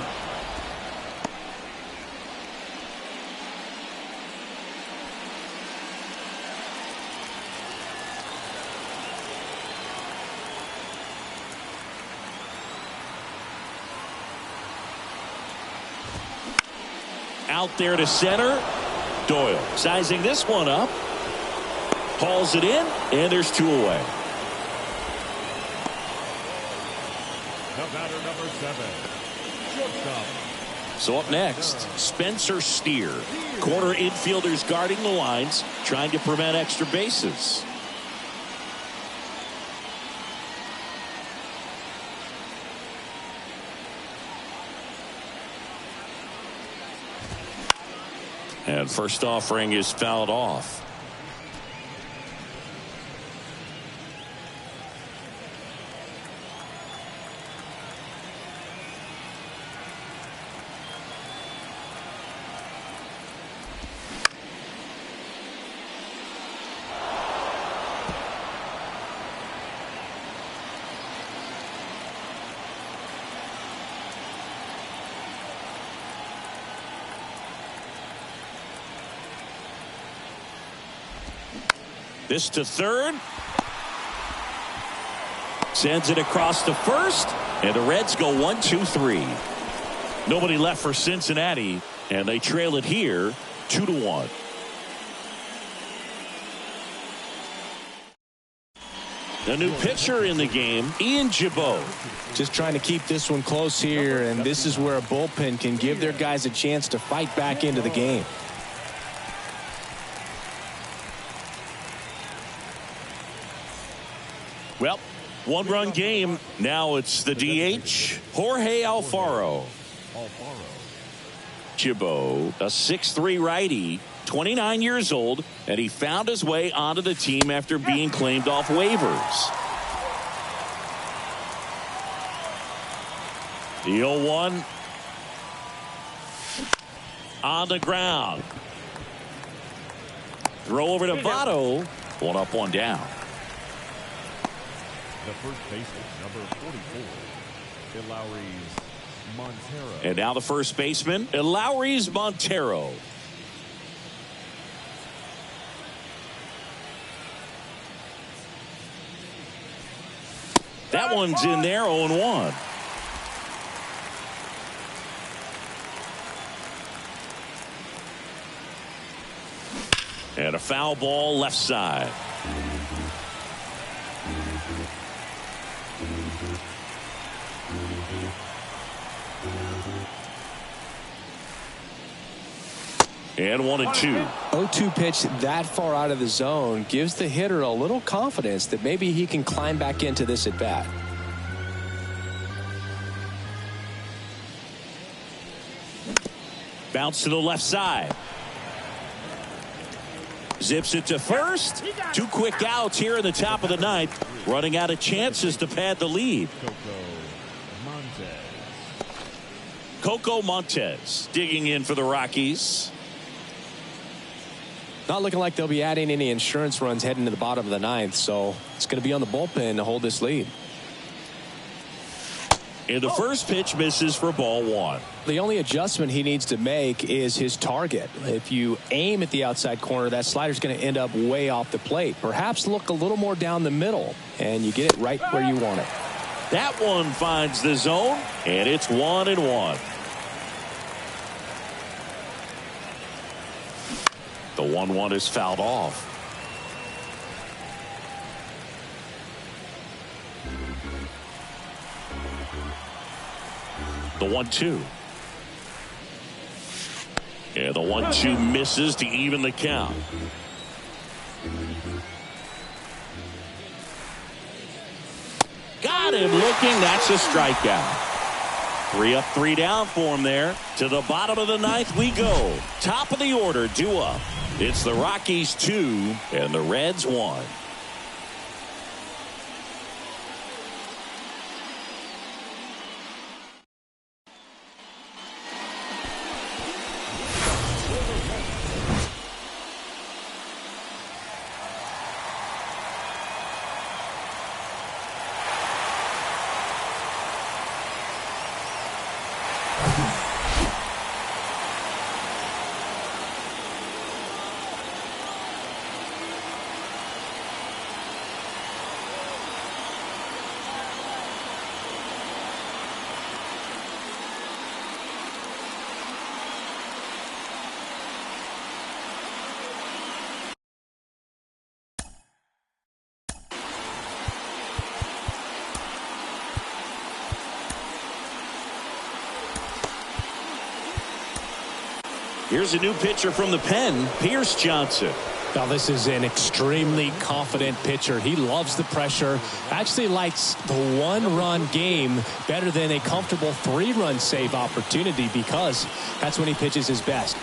Out there to center. Doyle sizing this one up. Hauls it in, and there's 2 away. The batter, number 7, shortstop. So up next, Spencer Steer. Corner infielders guarding the lines, trying to prevent extra bases. And first offering is fouled off. This to third. Sends it across to first. And the Reds go 1-2-3. Nobody left for Cincinnati. And they trail it here 2-1. The new pitcher in the game, Ian Gibaut. Just trying to keep this one close here. And this is where a bullpen can give their guys a chance to fight back into the game. Well, 1-run game. Now it's the DH, Jorge Alfaro. Gibaut, a 6'3" righty, 29 years old, and he found his way onto the team after being claimed off waivers. The 0-1 on the ground. Throw over to Votto. 1 up, 1 down. The first baseman, number 44, Elauris Montero. And now the first baseman, Elauris Montero. That one's in there, 0-1. And a foul ball left side. And 1-2. 0-2 pitch that far out of the zone gives the hitter a little confidence that maybe he can climb back into this at bat. Bounce to the left side. Zips it to first. 2 quick outs here in the top of the 9th. Running out of chances to pad the lead. Coco Montes digging in for the Rockies. Not looking like they'll be adding any insurance runs heading to the bottom of the 9th, so it's going to be on the bullpen to hold this lead. And the first pitch misses for ball one. The only adjustment he needs to make is his target. If you aim at the outside corner, that slider's going to end up way off the plate. Perhaps look a little more down the middle, and you get it right where you want it. That one finds the zone, and it's 1-1. The 1-1 is fouled off. The 1-2. And the 1-2 misses to even the count. Got him looking. That's a strikeout. 3 up, 3 down for him there. To the bottom of the ninth we go. Top of the order, due up. It's the Rockies 2 and the Reds 1. Here's a new pitcher from the pen, Pierce Johnson. Now this is an extremely confident pitcher. He loves the pressure. Actually likes the 1-run game better than a comfortable 3-run save opportunity because that's when he pitches his best.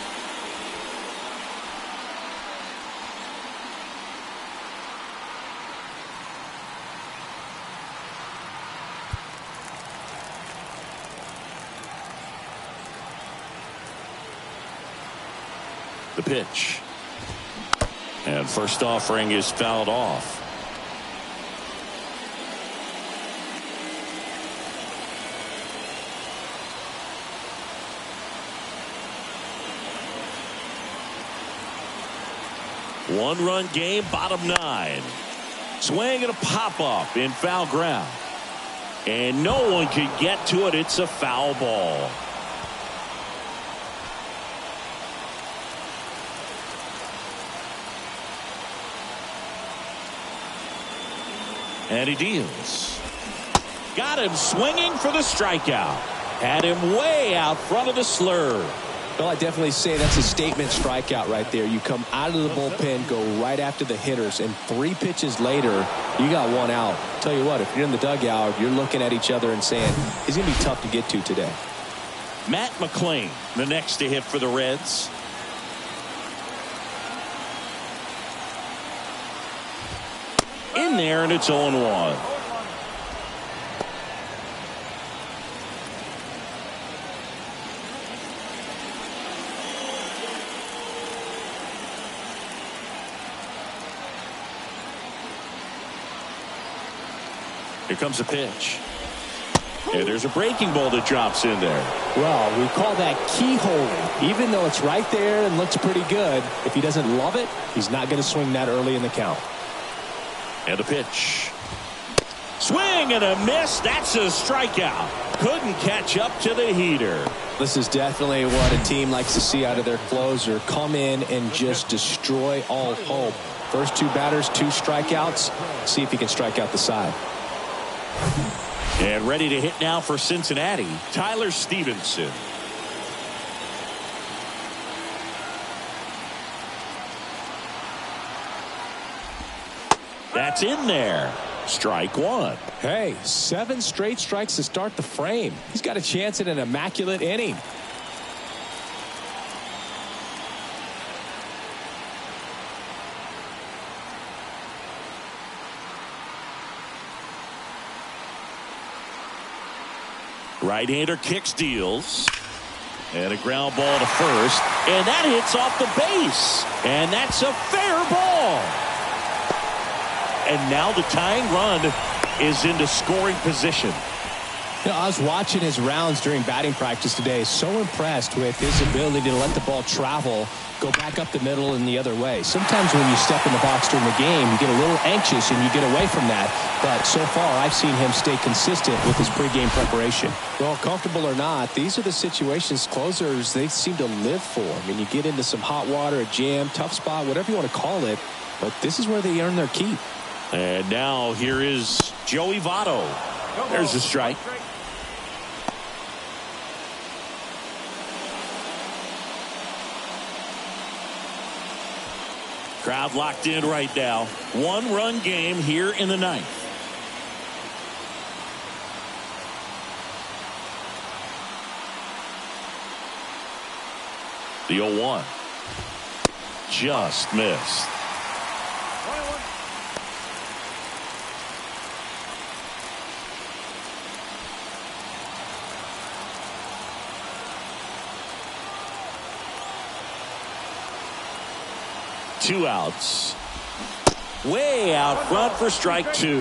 The pitch. And first offering is fouled off. One-run game, bottom 9. Swing and a pop-up in foul ground. And no one could get to it. It's a foul ball. And he deals. Got him swinging for the strikeout. Had him way out front of the slur. Well, I definitely say that's a statement strikeout right there. You come out of the bullpen, go right after the hitters, and 3 pitches later, you got 1 out. Tell you what, if you're in the dugout, you're looking at each other and saying, he's going to be tough to get to today. Matt McClain, the next to hit for the Reds. In there, and it's 0-1. Here comes a pitch. And there's a breaking ball that drops in there. Well, we call that keyholing. Even though it's right there and looks pretty good, if he doesn't love it, he's not going to swing that early in the count. And a pitch. Swing and a miss. That's a strikeout. Couldn't catch up to the heater. This is definitely what a team likes to see out of their closer. Come in and just destroy all hope. First 2 batters, 2 strikeouts. See if he can strike out the side. And ready to hit now for Cincinnati, Tyler Stevenson. That's in there. Strike 1. Hey, 7 straight strikes to start the frame. He's got a chance at an immaculate inning. Right-hander kicks, deals. And a ground ball to first. And that hits off the base. And that's a fair ball. And now the tying run is into scoring position. I was watching his rounds during batting practice today. So impressed with his ability to let the ball travel, go back up the middle and the other way. Sometimes when you step in the box during the game, you get a little anxious and you get away from that. But so far, I've seen him stay consistent with his pregame preparation. Well, comfortable or not, these are the situations closers, they seem to live for. I mean, you get into some hot water, a jam, tough spot, whatever you want to call it. But this is where they earn their keep. And now here is Joey Votto. There's a strike. Crowd locked in right now. 1-run game here in the ninth. The 0-1. Just missed. 2 outs. Way out front for strike 2.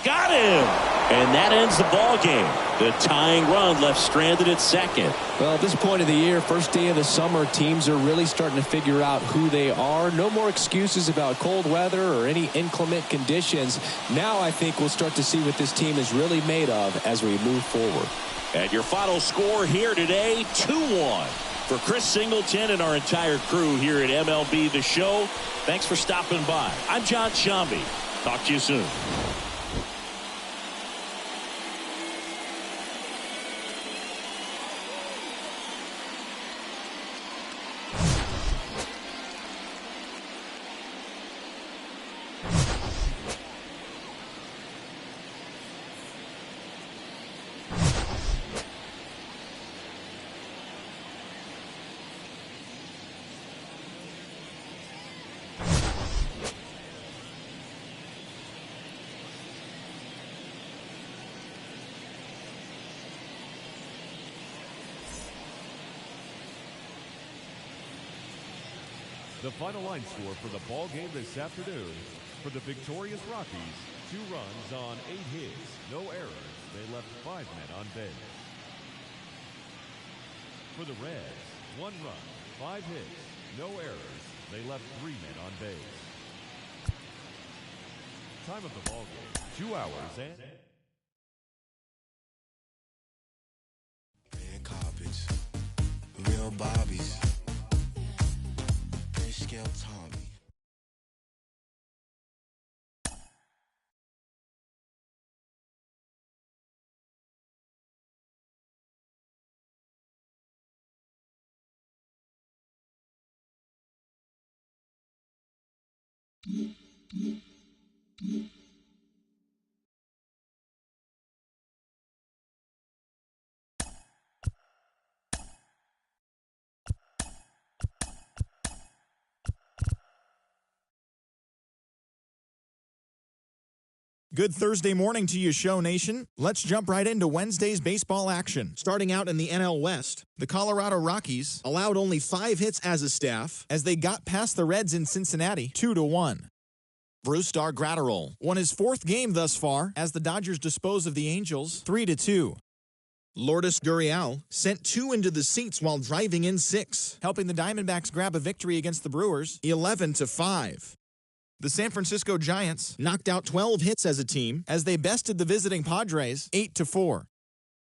Got him! And that ends the ball game. The tying run left stranded at second. Well, at this point of the year, first day of the summer, teams are really starting to figure out who they are. No more excuses about cold weather or any inclement conditions. Now I think we'll start to see what this team is really made of as we move forward. And your final score here today, 2-1. For Chris Singleton and our entire crew here at MLB The Show, thanks for stopping by. I'm John Shambi. Talk to you soon. The final line score for the ball game this afternoon: for the victorious Rockies, 2 runs on 8 hits, no errors. They left 5 men on base. For the Reds, 1 run, 5 hits, no errors. They left 3 men on base. Time of the ball game, 2 hours and... Red carpets, real Barbies. Scale Tommy. Good Thursday morning to you, Show Nation. Let's jump right into Wednesday's baseball action. Starting out in the NL West, the Colorado Rockies allowed only 5 hits as a staff as they got past the Reds in Cincinnati 2-1. Brusdar Graterol won his 4th game thus far as the Dodgers dispose of the Angels 3-2. Lourdes Gurriel sent 2 into the seats while driving in 6, helping the Diamondbacks grab a victory against the Brewers 11-5. The San Francisco Giants knocked out 12 hits as a team as they bested the visiting Padres 8-4.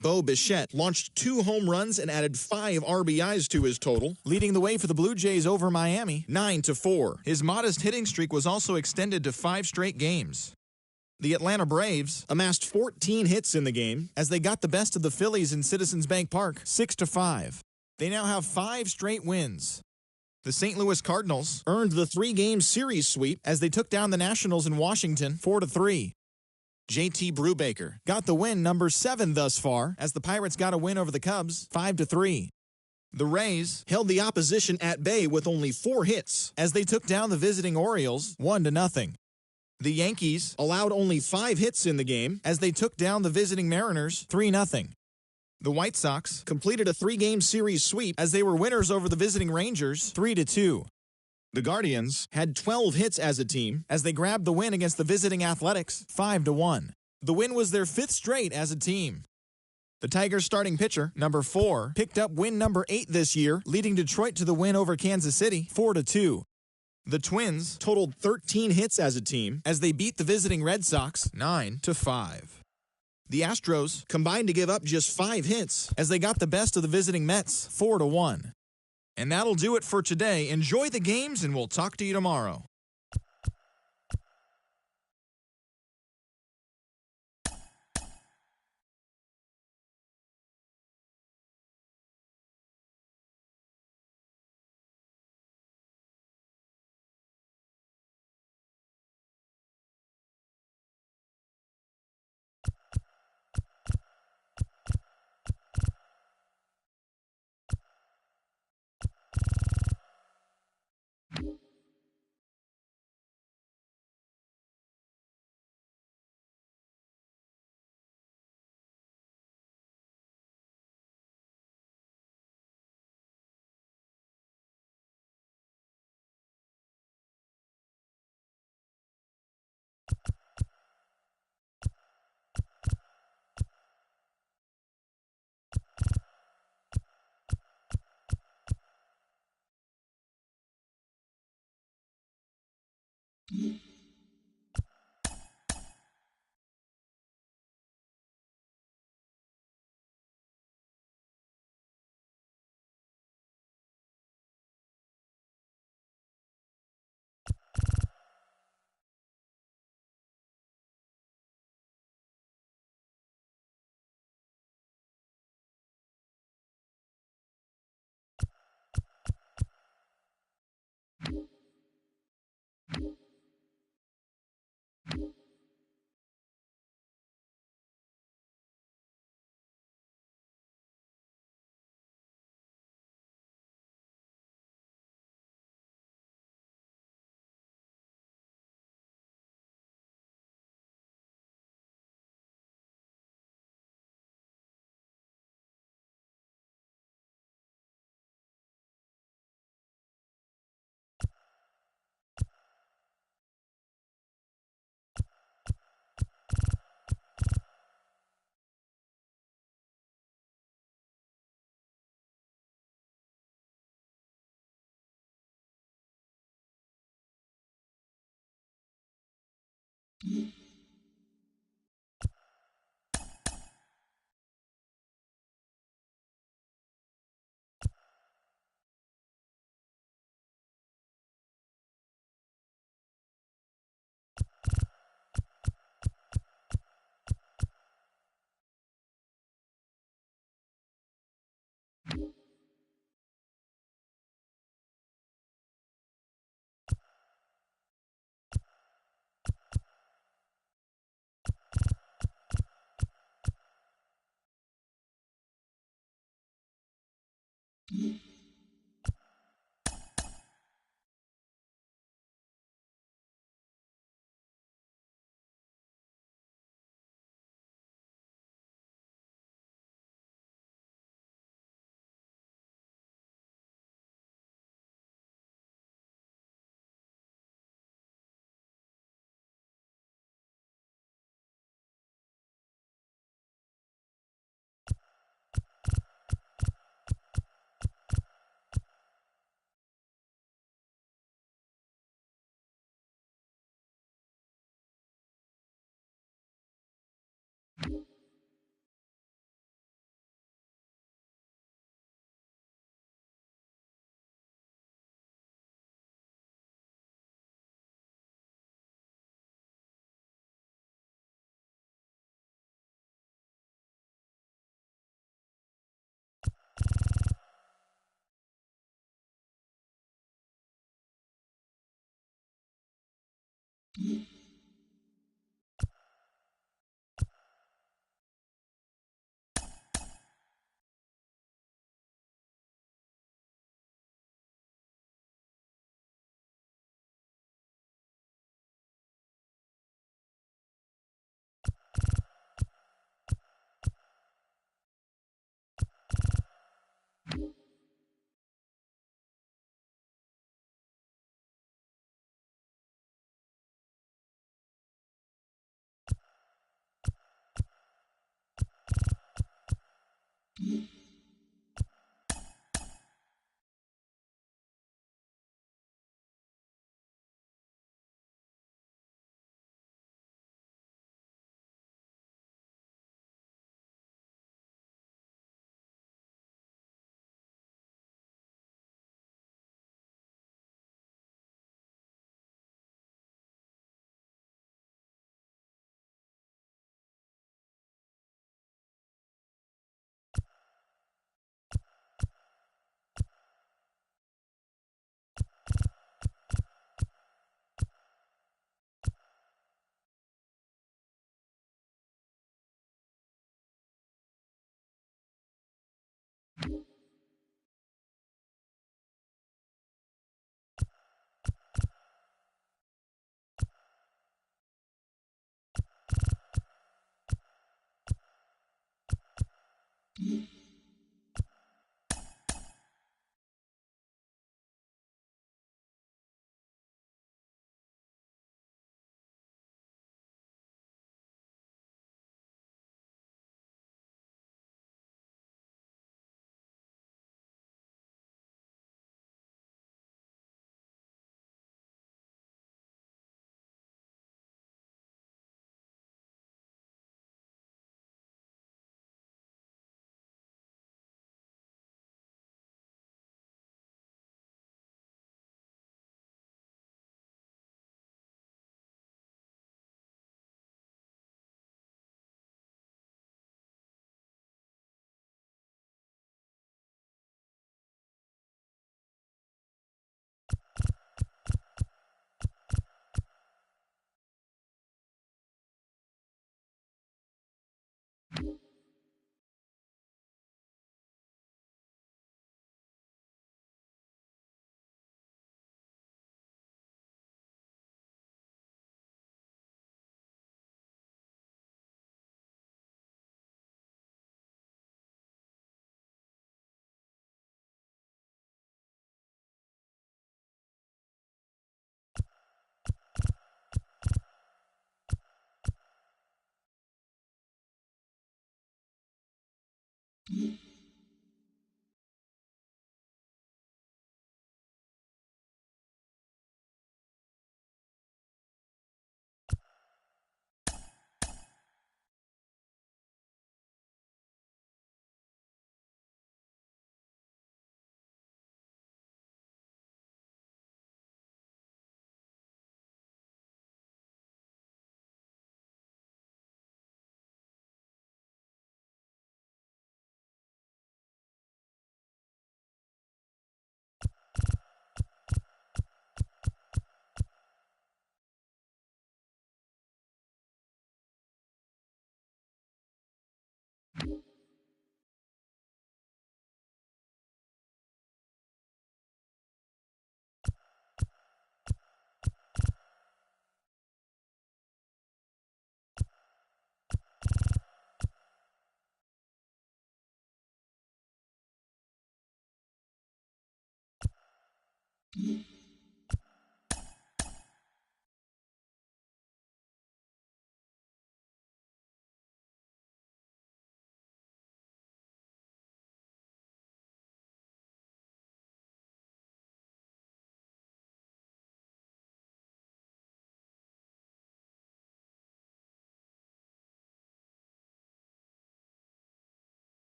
Bo Bichette launched 2 home runs and added 5 RBIs to his total, leading the way for the Blue Jays over Miami 9-4. His modest hitting streak was also extended to 5 straight games. The Atlanta Braves amassed 14 hits in the game as they got the best of the Phillies in Citizens Bank Park 6-5. They now have 5 straight wins. The St. Louis Cardinals earned the 3-game series sweep as they took down the Nationals in Washington 4-3. JT Brubaker got the win number 7 thus far as the Pirates got a win over the Cubs 5-3. The Rays held the opposition at bay with only 4 hits as they took down the visiting Orioles 1-0. The Yankees allowed only 5 hits in the game as they took down the visiting Mariners 3-0. The White Sox completed a 3-game series sweep as they were winners over the visiting Rangers 3-2. The Guardians had 12 hits as a team as they grabbed the win against the visiting Athletics 5-1. The win was their 5th straight as a team. The Tigers' starting pitcher, number 4, picked up win number 8 this year, leading Detroit to the win over Kansas City 4-2. The Twins totaled 13 hits as a team as they beat the visiting Red Sox 9-5. The Astros combined to give up just 5 hits as they got the best of the visiting Mets 4-1. And that'll do it for today. Enjoy the games, and we'll talk to you tomorrow.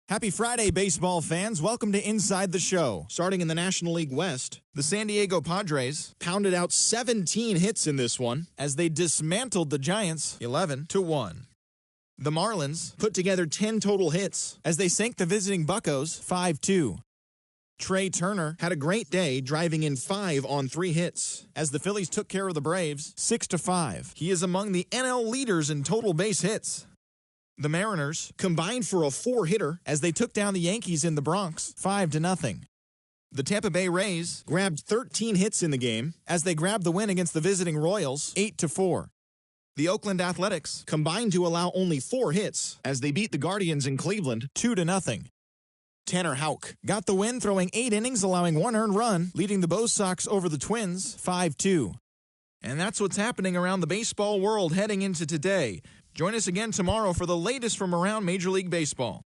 Happy Friday, baseball fans. Welcome to Inside the Show. Starting in the National League West, the San Diego Padres pounded out 17 hits in this one as they dismantled the Giants 11-1. The Marlins put together 10 total hits as they sank the visiting Buccos 5-2. Trey Turner had a great day, driving in 5 on 3 hits as the Phillies took care of the Braves 6-5. He is among the NL leaders in total base hits. The Mariners combined for a 4-hitter as they took down the Yankees in the Bronx 5-0. The Tampa Bay Rays grabbed 13 hits in the game as they grabbed the win against the visiting Royals 8-4. The Oakland Athletics combined to allow only 4 hits as they beat the Guardians in Cleveland 2-0. Tanner Houck got the win, throwing 8 innings, allowing 1 earned run, leading the Bo Sox over the Twins 5-2. And that's what's happening around the baseball world heading into today. Join us again tomorrow for the latest from around Major League Baseball.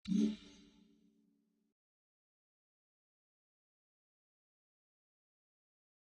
you.